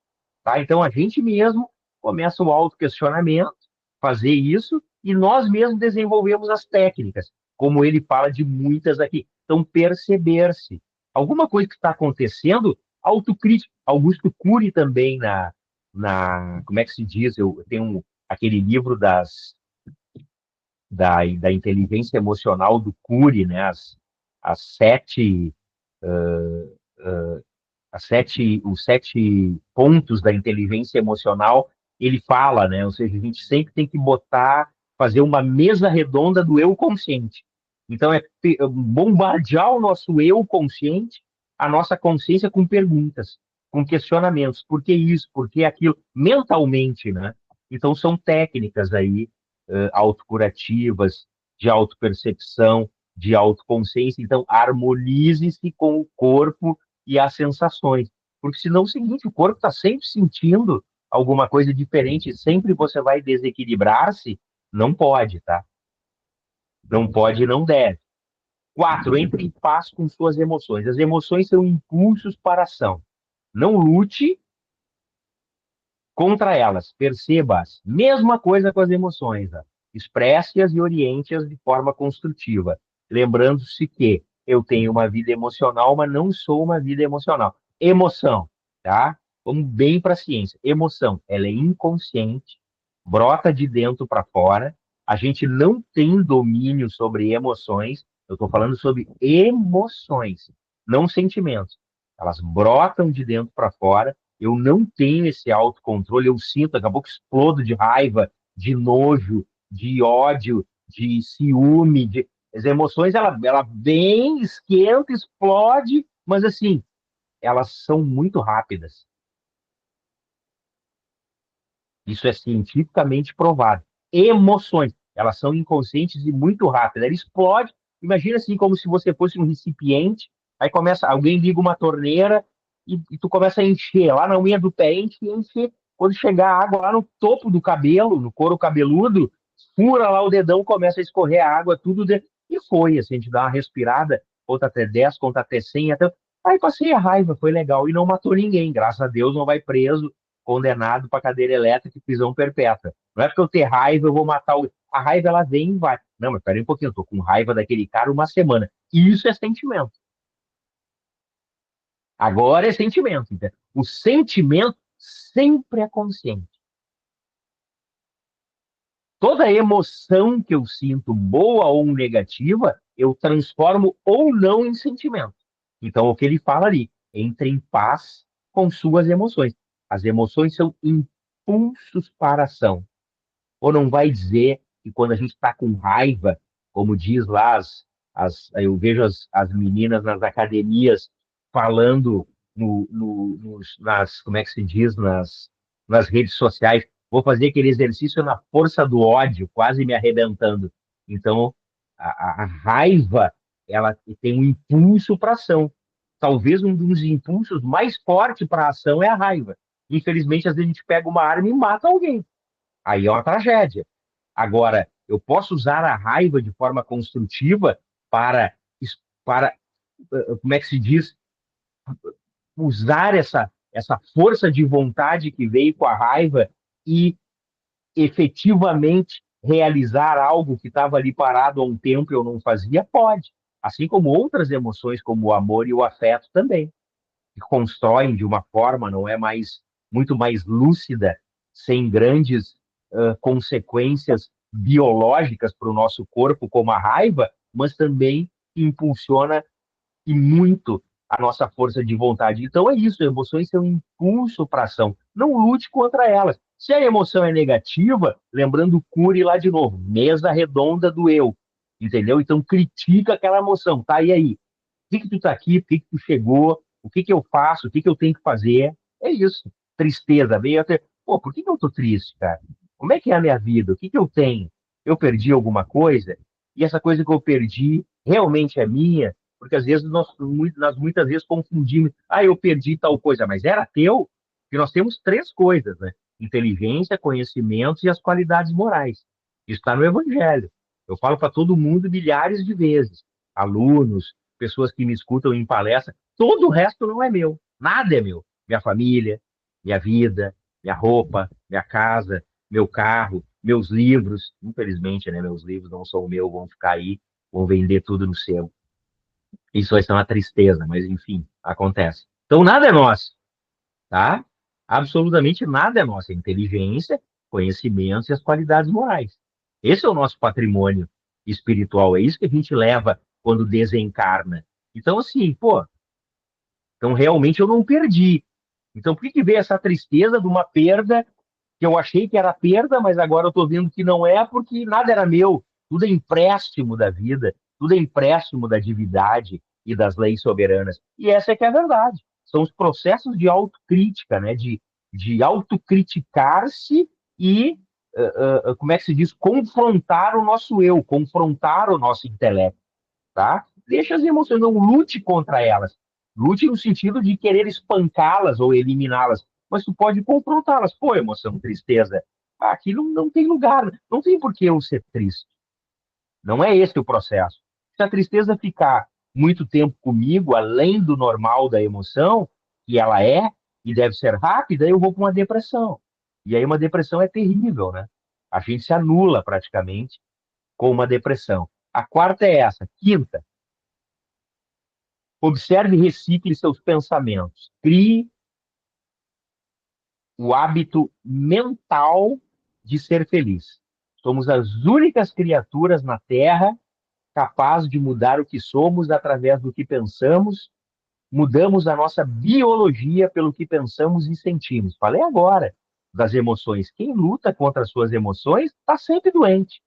tá? Então a gente mesmo começa o autoquestionamento, fazer isso, e nós mesmos desenvolvemos as técnicas, como ele fala de muitas aqui. Então, perceber-se. Alguma coisa que está acontecendo, autocrítica. Augusto Cury também como é que se diz? Eu tenho aquele livro da inteligência emocional do Cury, né? As sete os 7 pontos da inteligência emocional, ele fala, né? Ou seja, a gente sempre tem que fazer uma mesa redonda do eu consciente. Então, é bombardear o nosso eu consciente, a nossa consciência com perguntas, com questionamentos. Por que isso? Por que aquilo? Mentalmente, né? Então, são técnicas aí, autocurativas, de autopercepção, de autoconsciência. Então, harmonize-se com o corpo e as sensações. Porque senão é o seguinte, o corpo está sempre sentindo alguma coisa diferente, sempre você vai desequilibrar-se, não pode, tá? Não pode e não deve. 4, entre em paz com suas emoções. As emoções são impulsos para a ação. Não lute contra elas, perceba-as. Mesma coisa com as emoções. Tá? Expresse-as e oriente-as de forma construtiva. Lembrando-se que eu tenho uma vida emocional, mas não sou uma vida emocional. Emoção, tá? Vamos bem para a ciência. Emoção, ela é inconsciente, brota de dentro para fora. A gente não tem domínio sobre emoções. Eu estou falando sobre emoções, não sentimentos. Elas brotam de dentro para fora. Eu não tenho esse autocontrole, eu sinto, daqui a pouco explodo de raiva, de nojo, de ódio, de ciúme, as emoções, ela vem, esquenta, explode, mas assim, elas são muito rápidas. Isso é cientificamente provado. Emoções, elas são inconscientes e muito rápidas. Ela explode. Imagina assim, como se você fosse um recipiente, aí começa, alguém liga uma torneira e tu começa a encher lá na unha do pé, enche, enche. Quando chegar a água lá no topo do cabelo, no couro cabeludo, fura lá o dedão, começa a escorrer a água, tudo. E foi, assim, a gente dá uma respirada, conta até 10, conta até 100, até. Aí passei a raiva, foi legal. E não matou ninguém, graças a Deus não vai preso condenado para cadeira elétrica e prisão perpétua. Não é porque eu ter raiva, eu vou matar o. A raiva, ela vem e vai. Não, mas peraí um pouquinho, eu tô com raiva daquele cara uma semana. Isso é sentimento. Agora é sentimento. Entende? O sentimento sempre é consciente. Toda emoção que eu sinto, boa ou negativa, eu transformo ou não em sentimento. Então, o que ele fala ali, entre em paz com suas emoções. As emoções são impulsos para a ação. Ou não vai dizer que quando a gente está com raiva, como diz lá, eu vejo as meninas nas academias falando como é que se diz, nas redes sociais, vou fazer aquele exercício na força do ódio, quase me arrebentando. Então, a raiva, ela tem um impulso para ação. Talvez um dos impulsos mais fortes para a ação é a raiva. Infelizmente, às vezes a gente pega uma arma e mata alguém. Aí é uma tragédia. Agora, eu posso usar a raiva de forma construtiva para, para como é que se diz, usar essa força de vontade que veio com a raiva e efetivamente realizar algo que estava ali parado há um tempo e eu não fazia? Pode. Assim como outras emoções, como o amor e o afeto também, que constroem de uma forma, não é mais, muito mais lúcida, sem grandes consequências biológicas para o nosso corpo, como a raiva, mas também impulsiona e muito a nossa força de vontade. Então é isso, emoções são um impulso para ação. Não lute contra elas. Se a emoção é negativa, lembrando cure lá de novo, mesa redonda do eu, entendeu? Então critica aquela emoção, tá? E aí? Por que tu tá aqui? Por que tu chegou? O que eu faço? O que eu tenho que fazer? É isso. Tristeza, veio até. Pô, por que eu tô triste, cara? Como é que é a minha vida? O que eu tenho? Eu perdi alguma coisa? E essa coisa que eu perdi realmente é minha? Porque às vezes nós muitas vezes confundimos. Ah, eu perdi tal coisa, mas era teu? Porque nós temos três coisas, né? Inteligência, conhecimentos e as qualidades morais. Isso está no Evangelho. Eu falo para todo mundo milhares de vezes. Alunos, pessoas que me escutam em palestra, todo o resto não é meu. Nada é meu. Minha família, minha vida, minha roupa, minha casa, meu carro, meus livros. Infelizmente, né, meus livros não são meus, vão ficar aí, vão vender tudo no sebo. Isso vai ser uma tristeza, mas enfim, acontece. Então, nada é nosso, tá? Absolutamente nada é nosso. É inteligência, conhecimentos e as qualidades morais. Esse é o nosso patrimônio espiritual. É isso que a gente leva quando desencarna. Então, assim, pô, então realmente eu não perdi. Então, por que que veio essa tristeza de uma perda que eu achei que era perda, mas agora eu estou vendo que não é, porque nada era meu. Tudo é empréstimo da vida, tudo é empréstimo da divindade e das leis soberanas. E essa é que é a verdade. São os processos de autocrítica, né? De autocriticar-se e, como é que se diz, confrontar o nosso eu, confrontar o nosso intelecto, tá? Deixa as emoções, não lute contra elas. Lute no sentido de querer espancá-las ou eliminá-las, mas tu pode confrontá-las. Pô, emoção, tristeza, aqui não tem lugar, não tem por que eu ser triste. Não é esse o processo. Se a tristeza ficar muito tempo comigo, além do normal da emoção, que ela é, e deve ser rápida, eu vou para uma depressão. E aí uma depressão é terrível, né? A gente se anula praticamente com uma depressão. A quarta é essa. Quinta, observe e recicle seus pensamentos. Crie o hábito mental de ser feliz. Somos as únicas criaturas na Terra capazes de mudar o que somos através do que pensamos. Mudamos a nossa biologia pelo que pensamos e sentimos. Falei agora das emoções. Quem luta contra as suas emoções está sempre doente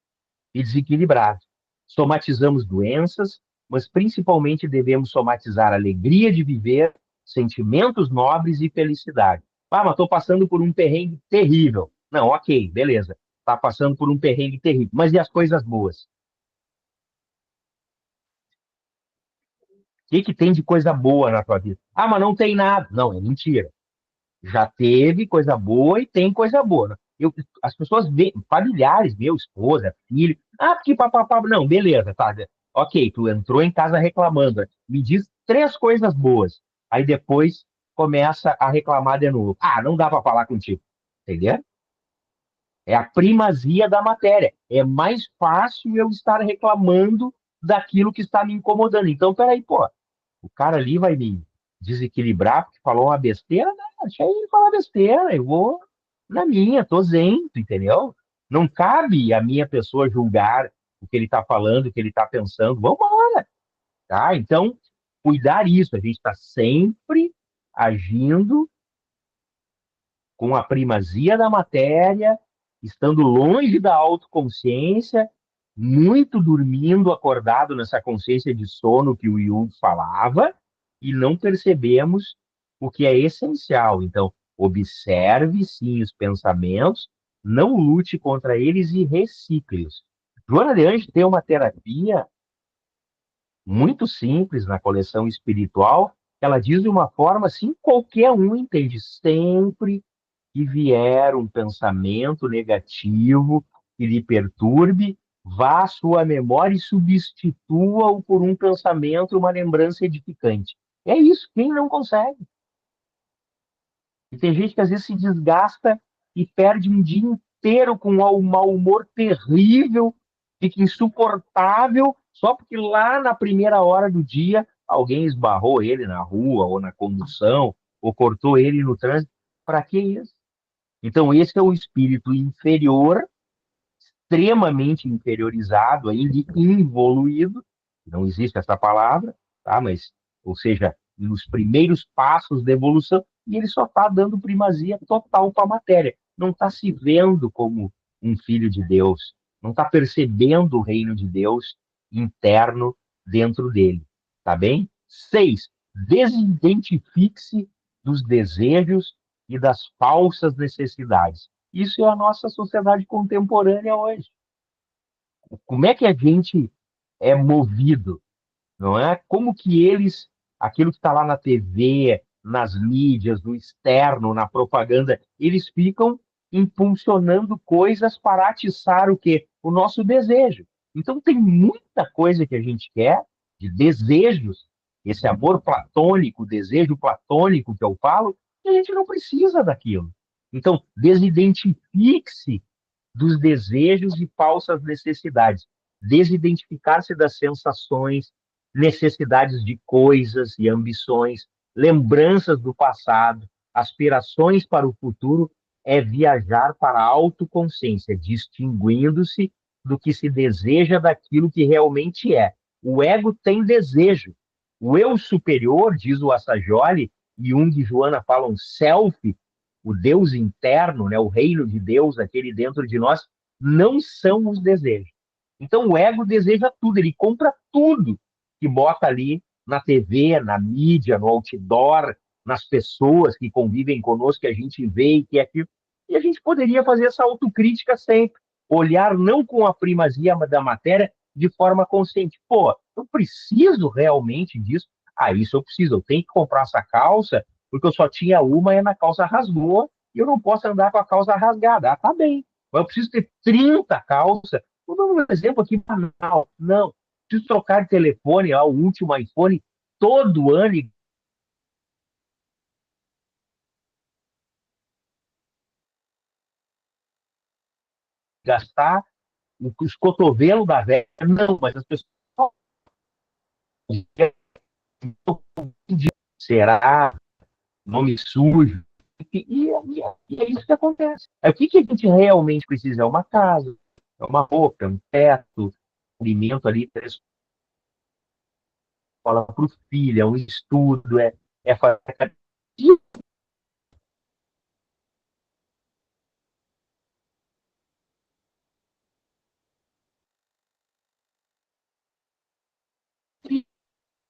e desequilibrado. Somatizamos doenças, mas principalmente devemos somatizar a alegria de viver sentimentos nobres e felicidade. Ah, mas estou passando por um perrengue terrível. Não, ok, beleza. Está passando por um perrengue terrível. Mas e as coisas boas? O que, que tem de coisa boa na tua vida? Ah, mas não tem nada. Não, é mentira. Já teve coisa boa e tem coisa boa, né? As pessoas, familiares, meu, esposa, filho, ah, porque papapá, não, beleza, tá. Ok, tu entrou em casa reclamando, né? Me diz três coisas boas. Aí depois começa a reclamar de novo. Ah, não dá para falar contigo. Entendeu? É a primazia da matéria. É mais fácil eu estar reclamando daquilo que está me incomodando. Então, peraí, pô, o cara ali vai me desequilibrar porque falou uma besteira? Não, deixa ele falar besteira, eu vou na minha, tô isento, entendeu? Não cabe a minha pessoa julgar o que ele está falando, o que ele está pensando. Vamos embora, tá? Então, cuidar isso. A gente está sempre agindo com a primazia da matéria, estando longe da autoconsciência, muito dormindo, acordado nessa consciência de sono que o Jung falava, e não percebemos o que é essencial. Então, observe sim os pensamentos, não lute contra eles e recicle-os. Joana de Anjos tem uma terapia muito simples na coleção espiritual. Ela diz de uma forma assim, qualquer um entende. Sempre que vier um pensamento negativo que lhe perturbe, vá à sua memória e substitua-o por um pensamento, uma lembrança edificante. É isso, quem não consegue? E tem gente que às vezes se desgasta e perde um dia inteiro com um mau humor terrível, fica insuportável, só porque lá na primeira hora do dia alguém esbarrou ele na rua ou na condução, ou cortou ele no trânsito. Para que isso? Então, esse é o espírito inferior, extremamente inferiorizado, ainda involuído, não existe essa palavra, tá? Mas, ou seja, nos primeiros passos da evolução, e ele só está dando primazia total para a matéria. Não está se vendo como um filho de Deus, não está percebendo o reino de Deus interno dentro dele, tá bem? 6. Desidentifique-se dos desejos e das falsas necessidades. Isso é a nossa sociedade contemporânea hoje. Como é que a gente é movido, não é? Como que eles, aquilo que está lá na TV, nas mídias, no externo, na propaganda, eles ficam impulsionando coisas para atiçar o quê? O nosso desejo. Então tem muita coisa que a gente quer, de desejos, esse amor platônico, desejo platônico que eu falo, e a gente não precisa daquilo. Então, desidentifique-se dos desejos e falsas necessidades. Desidentificar-se das sensações, necessidades de coisas e ambições, lembranças do passado, aspirações para o futuro, é viajar para a autoconsciência, distinguindo-se do que se deseja daquilo que realmente é. O ego tem desejo. O eu superior, diz o Assagioli, e Jung e Joana falam self, o Deus interno, né, o reino de Deus, aquele dentro de nós, não são os desejos. Então o ego deseja tudo, ele compra tudo que bota ali na TV, na mídia, no outdoor, nas pessoas que convivem conosco, que a gente vê e que é aquilo. E a gente poderia fazer essa autocrítica sempre, olhar não com a primazia da matéria de forma consciente. Pô, eu preciso realmente disso? Ah, isso eu preciso, eu tenho que comprar essa calça, porque eu só tinha uma e a calça rasgou, e eu não posso andar com a calça rasgada. Ah, tá bem. Mas eu preciso ter 30 calças. Vou dar um exemplo aqui banal. Não. Preciso trocar de telefone, ó, o último iPhone, todo ano e gastar os cotovelos da velha. Não, mas as pessoas. Será? Nome sujo. E é isso que acontece. Aí, o que, que a gente realmente precisa? É uma casa, é uma roupa, é um teto, alimento ali, três escola para o filho, é um estudo, é fazer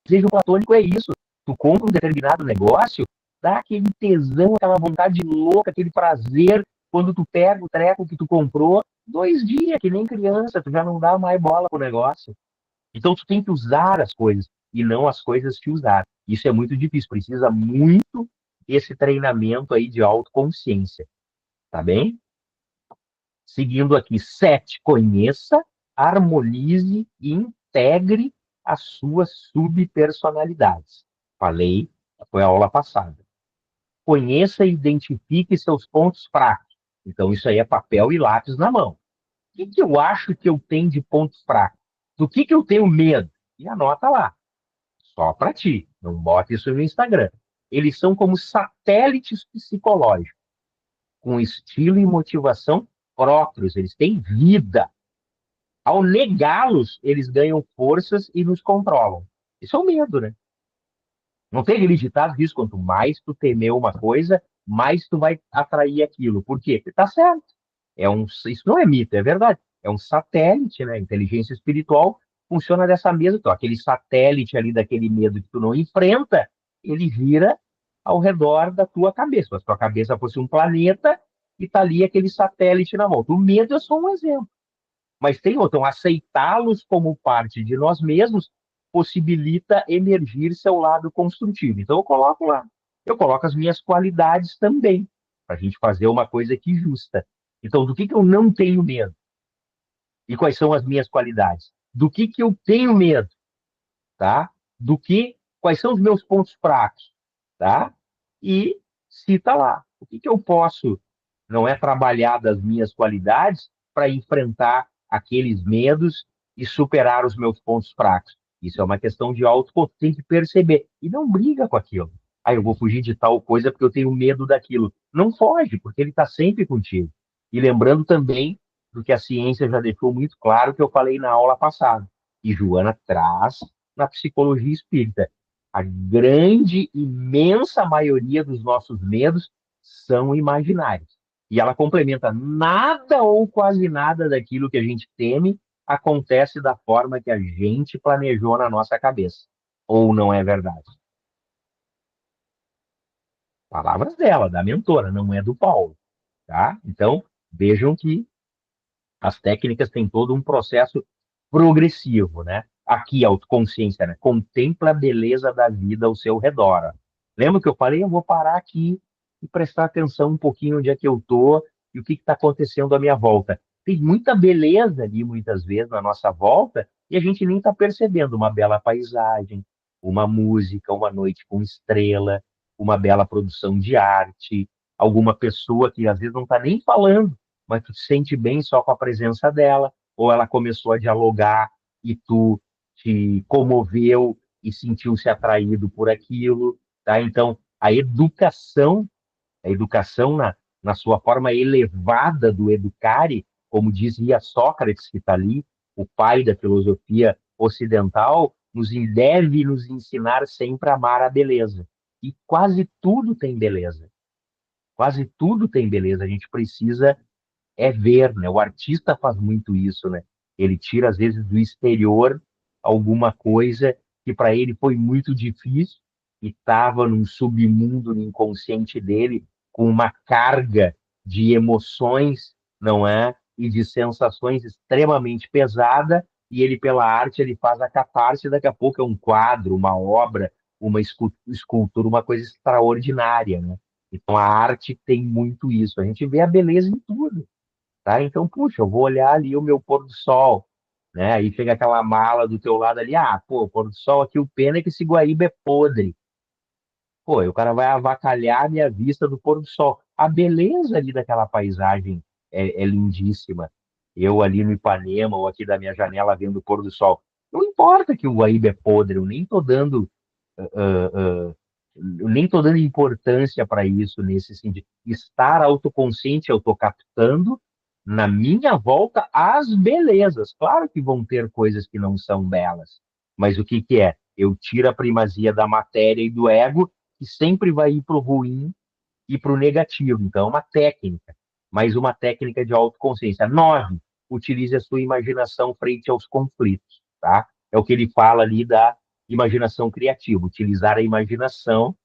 desejo platônico, é isso. Tu compra um determinado negócio, dá aquele tesão, aquela vontade louca, aquele prazer, quando tu pega o treco que tu comprou, 2 dias, que nem criança, tu já não dá mais bola pro negócio. Então tu tem que usar as coisas e não as coisas te usar. Isso é muito difícil, precisa muito esse treinamento aí de autoconsciência, tá bem? Seguindo aqui, 7, conheça, harmonize e integre as suas subpersonalidades. Falei, foi a aula passada. Conheça e identifique seus pontos fracos. Então, isso aí é papel e lápis na mão. O que eu acho que eu tenho de ponto fraco? Do que eu tenho medo? E anota lá. Só para ti. Não bota isso no Instagram. Eles são como satélites psicológicos, com estilo e motivação próprios. Eles têm vida. Ao negá-los, eles ganham forças e nos controlam. Isso é o medo, né? Não tem aquele ditado que diz, quanto mais tu temer uma coisa, mais tu vai atrair aquilo. Por quê? Porque tá certo. Isso não é mito, é verdade. É um satélite, né? Inteligência espiritual funciona dessa mesma. Então, aquele satélite ali daquele medo que tu não enfrenta, ele gira ao redor da tua cabeça. Se a tua cabeça fosse um planeta e tá ali aquele satélite na volta. O medo é só um exemplo. Mas tem outro, então, aceitá-los como parte de nós mesmos possibilita emergir seu lado construtivo. Então, eu coloco lá. Eu coloco as minhas qualidades também, para a gente fazer uma coisa aqui justa. Então, do que eu não tenho medo? E quais são as minhas qualidades? Do que eu tenho medo? Tá? Quais são os meus pontos fracos? Tá? E cita lá. O que eu posso, não é trabalhar das minhas qualidades para enfrentar aqueles medos e superar os meus pontos fracos. Isso é uma questão de autocontrole, tem que perceber. E não briga com aquilo. Ah, eu vou fugir de tal coisa porque eu tenho medo daquilo. Não foge, porque ele está sempre contigo. E lembrando também do que a ciência já deixou muito claro que eu falei na aula passada. E Joana traz na psicologia espírita. A grande, imensa maioria dos nossos medos são imaginários. E ela complementa: nada ou quase nada daquilo que a gente teme acontece da forma que a gente planejou na nossa cabeça. Ou não é verdade? Palavras dela, da mentora, não é do Paulo. Tá? Então, vejam que as técnicas têm todo um processo progressivo, né? Aqui, autoconsciência, né? Contempla a beleza da vida ao seu redor. Ó. Lembra que eu falei? Eu vou parar aqui e prestar atenção um pouquinho onde é que eu tô e o que está acontecendo à minha volta. Tem muita beleza ali, muitas vezes, na nossa volta e a gente nem está percebendo uma bela paisagem, uma música, uma noite com estrela, uma bela produção de arte, alguma pessoa que às vezes não está nem falando, mas tu te sente bem só com a presença dela, ou ela começou a dialogar e tu te comoveu e sentiu-se atraído por aquilo, tá? Então, a educação na sua forma elevada do educare, como dizia Sócrates, que está ali, o pai da filosofia ocidental, deve nos ensinar sempre a amar a beleza. E quase tudo tem beleza. Quase tudo tem beleza. A gente precisa ver, né? O artista faz muito isso, né? Ele tira, às vezes, do exterior alguma coisa que para ele foi muito difícil e estava num submundo no inconsciente dele com uma carga de emoções, não é? E de sensações extremamente pesada e ele, pela arte, ele faz a catarse e daqui a pouco é um quadro, uma obra, uma escultura, uma coisa extraordinária, né? Então, a arte tem muito isso. A gente vê a beleza em tudo. Tá? Então, puxa, eu vou olhar ali o meu pôr do sol, né? Aí chega aquela mala do teu lado ali, pô, pôr do sol aqui, o pena é que esse Guaíba é podre. Pô, aí o cara vai avacalhar a minha vista do pôr do sol. A beleza ali daquela paisagem é lindíssima. Eu ali no Ipanema ou aqui da minha janela vendo o pôr do sol. Não importa que o Guaíba é podre, eu nem tô dando importância para isso nesse sentido. Estar autoconsciente, eu estou captando na minha volta as belezas. Claro que vão ter coisas que não são belas, mas o que que é? Eu tiro a primazia da matéria e do ego, que sempre vai ir para o ruim e para o negativo. Então, é uma técnica, mas uma técnica de autoconsciência. 9, utilize a sua imaginação frente aos conflitos, tá? É o que ele fala ali da imaginação criativa. Utilizar a imaginação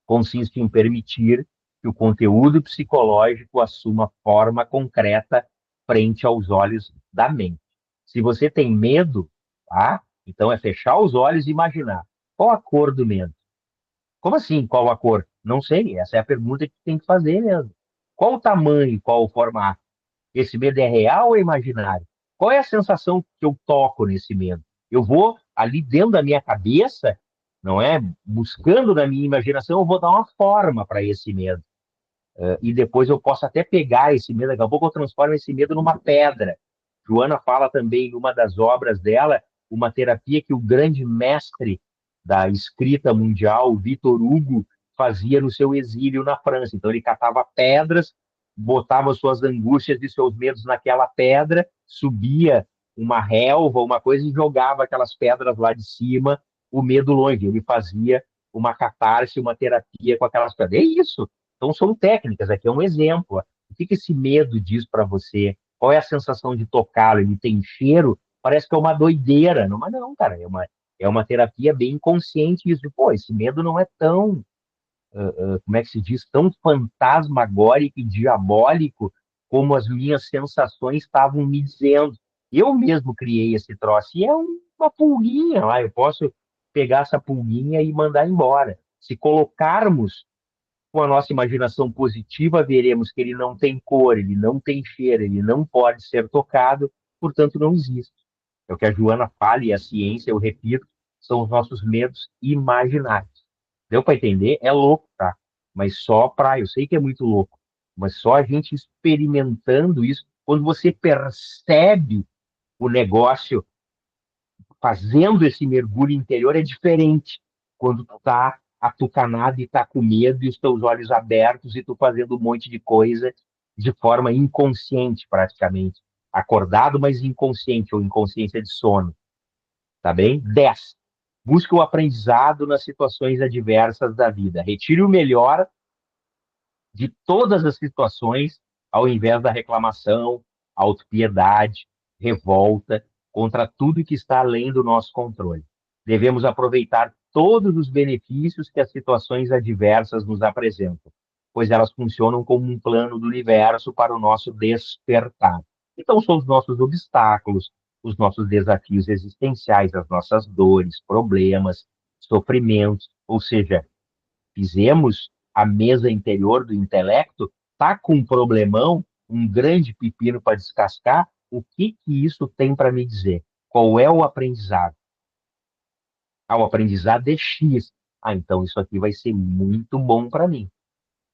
consiste em permitir que o conteúdo psicológico assuma forma concreta frente aos olhos da mente. Se você tem medo, tá? Então é fechar os olhos e imaginar. Qual a cor do medo? Como assim, qual a cor? Não sei, essa é a pergunta que tem que fazer mesmo. Qual o tamanho, qual o formato? Esse medo é real ou é imaginário? Qual é a sensação que eu toco nesse medo? Eu vou ali dentro da minha cabeça, não é? Buscando na minha imaginação, eu vou dar uma forma para esse medo. E depois eu posso até pegar esse medo, daqui a pouco eu transformo esse medo numa pedra. Joana fala também numa das obras dela, uma terapia que o grande mestre da escrita mundial, Victor Hugo, fazia no seu exílio na França. Então ele catava pedras, botava suas angústias e seus medos naquela pedra, subia uma relva, uma coisa e jogava aquelas pedras lá de cima, o medo longe. Ele fazia uma catarse, uma terapia com aquelas pedras. É isso. Então, são técnicas, aqui é um exemplo. O que que esse medo diz para você? Qual é a sensação de tocá-lo? Ele tem cheiro? Parece que é uma doideira. Não, mas não, cara, é uma terapia bem consciente isso. Pô, esse medo não é tão, como é que se diz, tão fantasmagórico e diabólico como as minhas sensações estavam me dizendo. Eu mesmo criei esse troço. E é uma pulguinha lá. Eu posso pegar essa pulguinha e mandar embora. Se colocarmos com a nossa imaginação positiva, veremos que ele não tem cor, ele não tem cheiro, ele não pode ser tocado, portanto, não existe. É o que a Joana fala e a ciência, eu repito, são os nossos medos imaginários. Deu para entender? É louco, tá? Mas só para, eu sei que é muito louco, mas só a gente experimentando isso, quando você percebe o negócio fazendo esse mergulho interior é diferente quando tu tá atucanado e tá com medo e os teus olhos abertos e tu fazendo um monte de coisa de forma inconsciente praticamente. Acordado, mas inconsciente, ou inconsciência de sono. Tá bem? 10. Busque o aprendizado nas situações adversas da vida. Retire o melhor de todas as situações, ao invés da reclamação, autopiedade, revolta contra tudo que está além do nosso controle. Devemos aproveitar todos os benefícios que as situações adversas nos apresentam, pois elas funcionam como um plano do universo para o nosso despertar. Então, são os nossos obstáculos, os nossos desafios existenciais, as nossas dores, problemas, sofrimentos, ou seja, fizemos a mesa interior do intelecto, tá com um problemão, um grande pepino para descascar, o que que isso tem para me dizer? Qual é o aprendizado? Ah, o aprendizado é X. Ah, então isso aqui vai ser muito bom para mim.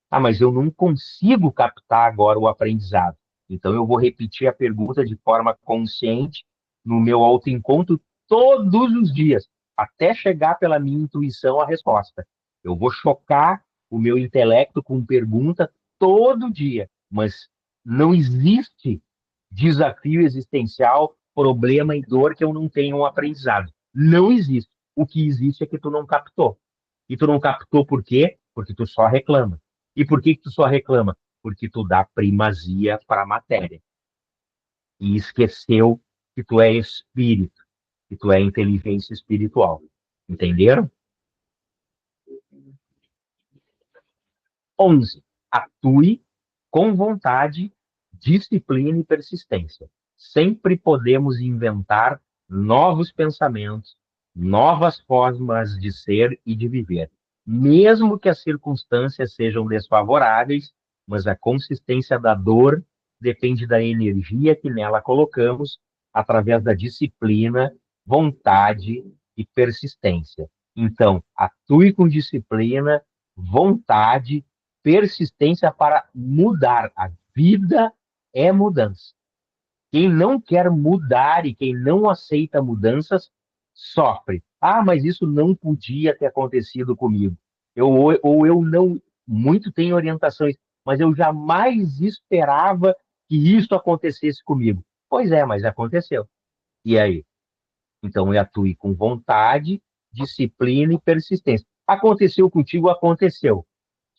Ah, mas eu não consigo captar agora o aprendizado. Então eu vou repetir a pergunta de forma consciente no meu autoencontro todos os dias, até chegar pela minha intuição a resposta. Eu vou chocar o meu intelecto com pergunta todo dia, mas não existe desafio existencial, problema e dor que eu não tenha um aprendizado. Não existe. O que existe é que tu não captou. E tu não captou por quê? Porque tu só reclama. E por que que tu só reclama? Porque tu dá primazia para a matéria. E esqueceu que tu é espírito, que tu é inteligência espiritual. Entenderam? 11. Atue com vontade, disciplina e persistência. Sempre podemos inventar novos pensamentos, novas formas de ser e de viver, mesmo que as circunstâncias sejam desfavoráveis, mas a consistência da dor depende da energia que nela colocamos através da disciplina, vontade e persistência. Então, atue com disciplina, vontade, persistência para mudar. A vida é mudança. Quem não quer mudar e quem não aceita mudanças, sofre. Ah, mas isso não podia ter acontecido comigo. Ou eu não. Muito tem orientações, mas eu jamais esperava que isso acontecesse comigo. Pois é, mas aconteceu. E aí? Então, atue com vontade, disciplina e persistência. Aconteceu contigo, aconteceu.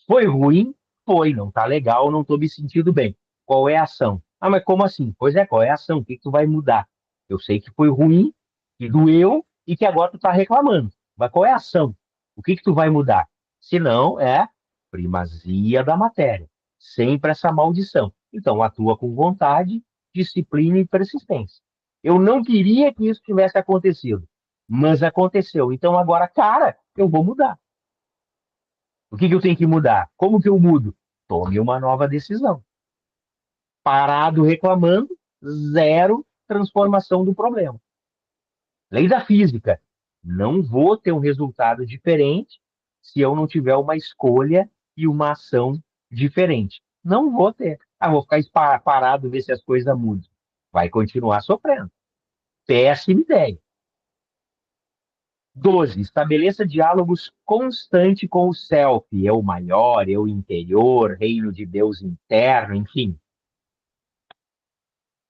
Foi ruim? Foi, não tá legal, não tô me sentindo bem. Qual é a ação? Ah, mas como assim? Pois é, qual é a ação? O que que tu vai mudar? Eu sei que foi ruim, que doeu, e que agora tu está reclamando. Mas qual é a ação? O que que tu vai mudar? Se não, é primazia da matéria. Sempre essa maldição. Então, atua com vontade, disciplina e persistência. Eu não queria que isso tivesse acontecido, mas aconteceu. Então, agora, cara, eu vou mudar. O que que eu tenho que mudar? Como que eu mudo? Tome uma nova decisão. Parado reclamando, zero transformação do problema. Lei da física. Não vou ter um resultado diferente se eu não tiver uma escolha e uma ação diferente. Não vou ter. Ah, vou ficar parado ver se as coisas mudam. Vai continuar sofrendo. Péssima ideia. 12. Estabeleça diálogos constantes com o self. Eu maior, eu interior, reino de Deus interno, enfim.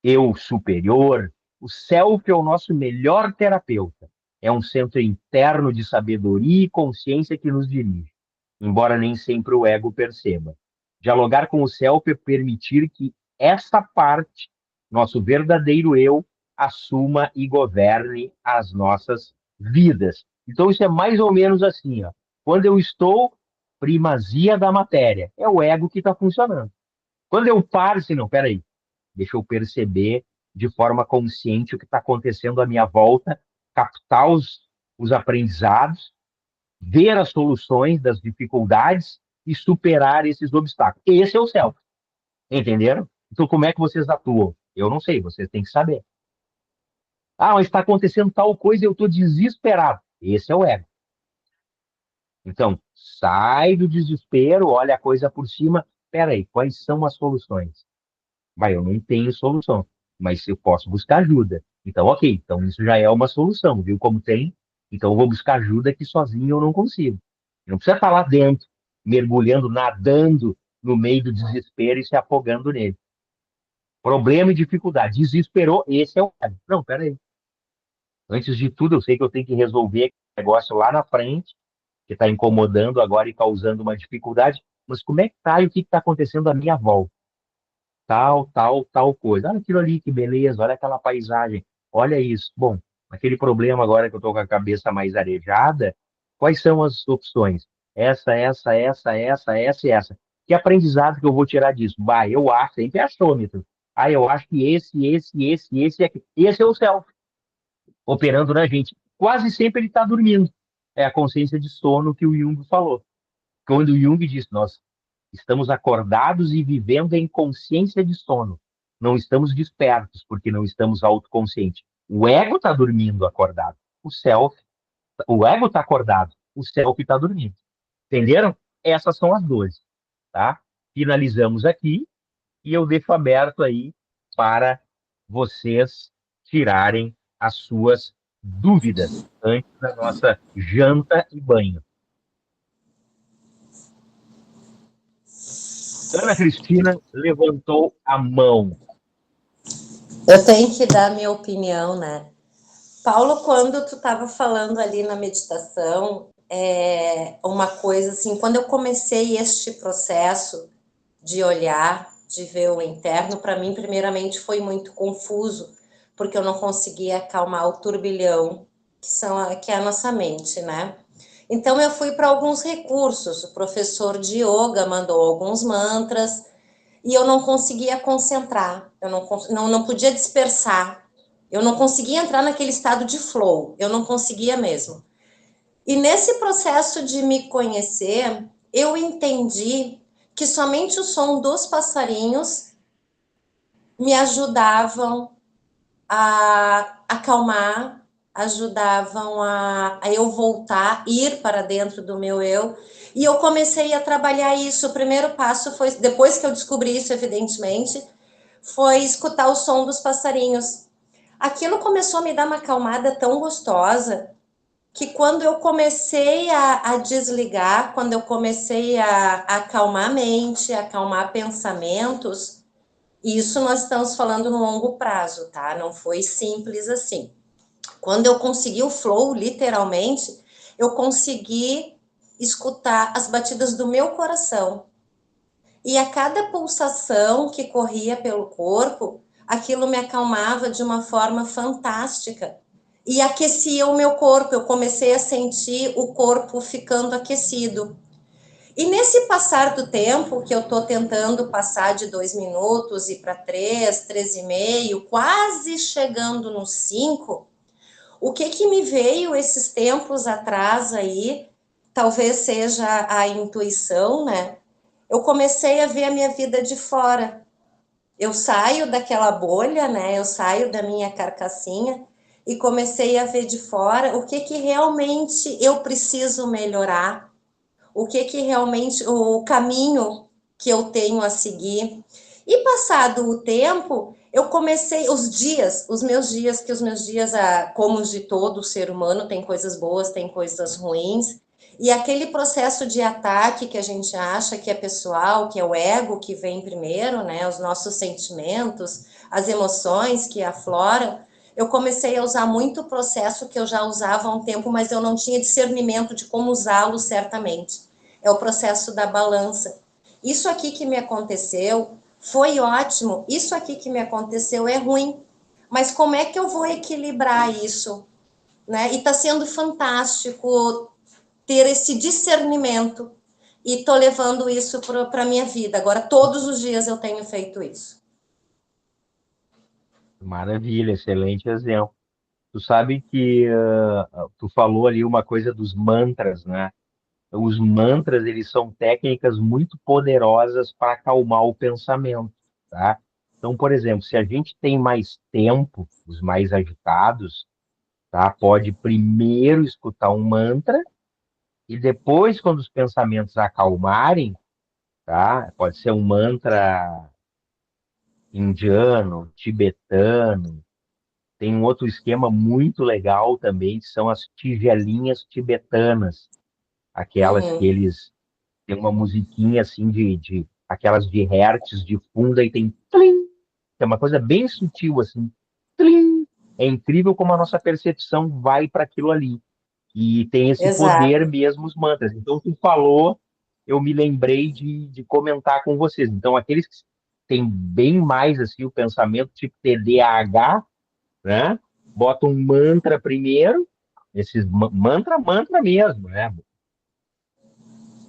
Eu superior. O self é o nosso melhor terapeuta. É um centro interno de sabedoria e consciência que nos dirige, embora nem sempre o ego perceba. Dialogar com o self é permitir que essa parte, nosso verdadeiro eu, assuma e governe as nossas vidas. Então, isso é mais ou menos assim, ó. Quando eu estou primazia da matéria, é o ego que está funcionando. Quando eu paro, assim, não, peraí, deixa eu perceber de forma consciente o que está acontecendo à minha volta, captar os aprendizados, ver as soluções das dificuldades e superar esses obstáculos. Esse é o self, entenderam? Então, como é que vocês atuam? Eu não sei, vocês têm que saber. Ah, mas está acontecendo tal coisa e eu estou desesperado. Esse é o ego. Então, sai do desespero, olha a coisa por cima. Espera aí, quais são as soluções? Vai, eu não tenho solução, mas eu posso buscar ajuda. Então, ok, então isso já é uma solução, viu como tem? Então eu vou buscar ajuda que sozinho eu não consigo. Não precisa estar lá dentro, mergulhando, nadando no meio do desespero e se afogando nele. Problema e dificuldade. Desesperou, esse é o caso. Não, peraí. Antes de tudo, eu sei que eu tenho que resolver aquele negócio lá na frente, que está incomodando agora e causando uma dificuldade, mas como é que tá e o que está acontecendo à minha volta? Tal coisa. Olha aquilo ali, que beleza, olha aquela paisagem, olha isso. Bom, aquele problema agora que eu estou com a cabeça mais arejada, quais são as opções? Essa e essa. Que aprendizado que eu vou tirar disso? Bah, eu acho, sempre é achômetro. Ah, eu acho que esse aqui. Esse é o self operando na gente. Quase sempre ele está dormindo. É a consciência de sono que o Jung falou. Quando o Jung diz, nós estamos acordados e vivendo em consciência de sono. Não estamos despertos porque não estamos autoconscientes. O ego está dormindo acordado. O ego está acordado. O self está dormindo. Entenderam? Essas são as 12, tá? Finalizamos aqui e eu deixo aberto aí para vocês tirarem as suas dúvidas antes da nossa janta e banho. Ana Cristina levantou a mão. Eu tenho que dar minha opinião, né? Paulo, quando tu estava falando ali na meditação, uma coisa assim, quando eu comecei este processo de olhar, de ver o interno, para mim, primeiramente, foi muito confuso, porque eu não conseguia acalmar o turbilhão que é a nossa mente, né? Então eu fui para alguns recursos. O professor de yoga mandou alguns mantras e eu não conseguia concentrar, eu não podia dispersar, eu não conseguia entrar naquele estado de flow, eu não conseguia mesmo. E nesse processo de me conhecer, eu entendi que somente o som dos passarinhos me ajudavam a acalmar, ajudavam a eu voltar, ir para dentro do meu eu. E eu comecei a trabalhar isso. O primeiro passo foi, depois que eu descobri isso, evidentemente, foi escutar o som dos passarinhos. Aquilo começou a me dar uma acalmada tão gostosa que quando eu comecei a desligar, quando eu comecei a acalmar a mente, a acalmar pensamentos, isso nós estamos falando no longo prazo, tá? Não foi simples assim. Quando eu consegui o flow, literalmente, eu consegui escutar as batidas do meu coração. E a cada pulsação que corria pelo corpo, aquilo me acalmava de uma forma fantástica. e aquecia o meu corpo. Eu comecei a sentir o corpo ficando aquecido. E nesse passar do tempo, que eu estou tentando passar de 2 minutos e para 3, 3 e meio, quase chegando nos 5, o que me veio esses tempos atrás aí, talvez seja a intuição, né? Eu comecei a ver a minha vida de fora. Eu saio daquela bolha, né? Eu saio da minha carcassinha e comecei a ver de fora o que realmente eu preciso melhorar, o que realmente o caminho que eu tenho a seguir. E passado o tempo, eu comecei os meus dias, que os meus dias, como os de todo ser humano, tem coisas boas, tem coisas ruins. E aquele processo de ataque que a gente acha que é pessoal, que é o ego que vem primeiro, né? Os nossos sentimentos, as emoções que afloram. Eu comecei a usar muito o processo que eu já usava há um tempo, mas eu não tinha discernimento de como usá-lo certamente. É o processo da balança. Isso aqui que me aconteceu foi ótimo, isso aqui que me aconteceu é ruim. Mas como é que eu vou equilibrar isso? Né? E está sendo fantástico ter esse discernimento e estou levando isso para a minha vida. Agora, todos os dias eu tenho feito isso. Maravilha, excelente exemplo. Tu sabe que tu falou ali uma coisa dos mantras, né? Os mantras, eles são técnicas muito poderosas para acalmar o pensamento, tá? Então, por exemplo, se a gente tem mais tempo, os mais agitados, tá? Pode primeiro escutar um mantra e depois, quando os pensamentos acalmarem, tá? Pode ser um mantra indiano, tibetano. Tem um outro esquema muito legal também, que são as tigelinhas tibetanas, aquelas que Uhum. eles têm uma musiquinha assim de aquelas de hertz de funda e tem tlim, é uma coisa bem sutil assim. Tlim. É incrível como a nossa percepção vai para aquilo ali. E tem esse poder Exato. mesmo os mantras. Então, tu falou, eu me lembrei de comentar com vocês. Então, aqueles que têm bem mais assim o pensamento tipo TDAH, né? Bota um mantra primeiro, esses mantra mesmo, né?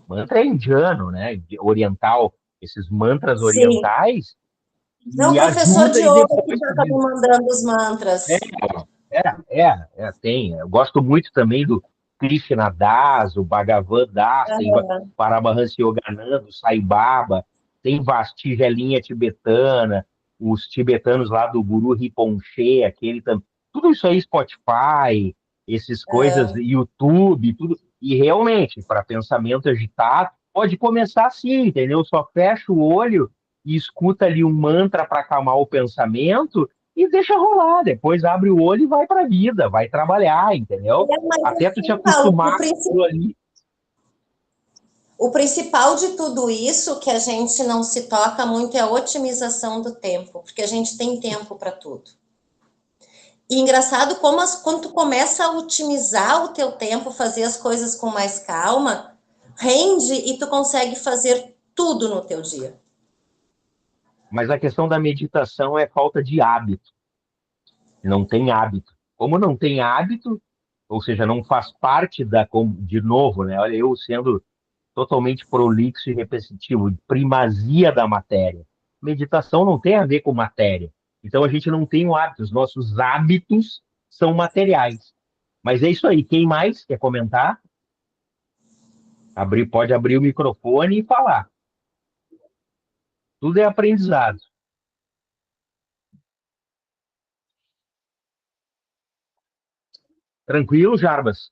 Mantra é indiano, né? Oriental, esses mantras Sim. orientais, Não, o e professor ajuda e Diogo que depois estava me mandando os é, mantras. tem. Eu gosto muito também do Krishna Das, o Bhagavan Das, tem Uhum. Paramahansa Yogananda, o Sai Baba, tem tigelinha tibetana, os tibetanos lá do Guru Rinpoche, aquele também. Tudo isso aí, Spotify, essas coisas, Uhum. YouTube, tudo. E realmente, para pensamento agitado, pode começar assim, entendeu? Só fecha o olho e escuta ali um mantra para acalmar o pensamento e deixa rolar. Depois abre o olho e vai para a vida, vai trabalhar, entendeu? Mas Até tu te assim, Paulo, acostumar com aquilo ali. o principal de tudo isso que a gente não se toca muito é a otimização do tempo, porque a gente tem tempo para tudo. E engraçado como quando tu começa a otimizar o teu tempo, fazer as coisas com mais calma, rende e tu consegue fazer tudo no teu dia. Mas a questão da meditação é falta de hábito. Não tem hábito. Como não tem hábito, ou seja, não faz parte de novo, né? Olha, eu sendo totalmente prolixo e repetitivo, primazia da matéria. Meditação não tem a ver com matéria. Então a gente não tem o hábito, os nossos hábitos são materiais. Mas é isso aí. Quem mais quer comentar? Pode abrir o microfone e falar. Tudo é aprendizado. Tranquilo, Jarbas?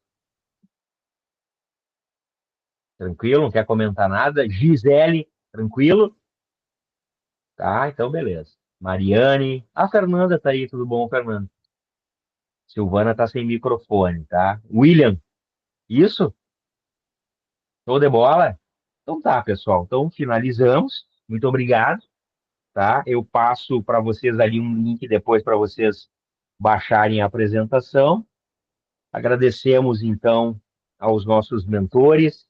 Tranquilo, não quer comentar nada? Gisele, tranquilo? Tá, então beleza. Mariane. A Fernanda tá aí, tudo bom, Fernanda? Silvana tá sem microfone, tá? William, isso? Show de bola? Então tá, pessoal. Então finalizamos. Muito obrigado, tá? Eu passo para vocês ali um link depois para vocês baixarem a apresentação. Agradecemos então aos nossos mentores,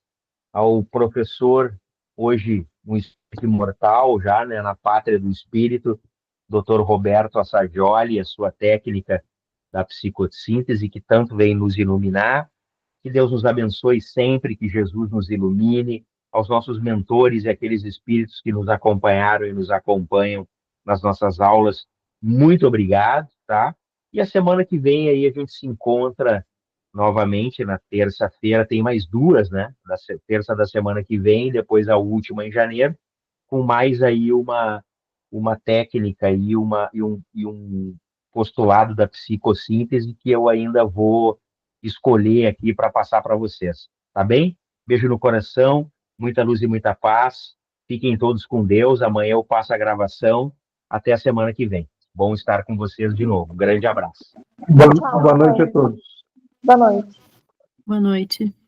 ao professor, hoje um espírito imortal já, né, na pátria do espírito, Dr. Roberto Assagioli, a sua técnica da psicossíntese, que tanto vem nos iluminar. Que Deus nos abençoe sempre, que Jesus nos ilumine, aos nossos mentores e aqueles espíritos que nos acompanharam e nos acompanham nas nossas aulas. Muito obrigado, tá? E a semana que vem aí a gente se encontra novamente na terça-feira, tem mais duas, né? Na terça da semana que vem, depois a última em janeiro, com mais aí uma técnica e um postulado da psicossíntese que eu ainda vou escolher aqui para passar para vocês, tá bem? Beijo no coração, muita luz e muita paz. Fiquem todos com Deus. Amanhã eu passo a gravação. Até a semana que vem. Bom estar com vocês de novo. Um grande abraço. Boa noite a todos. Boa noite. Boa noite.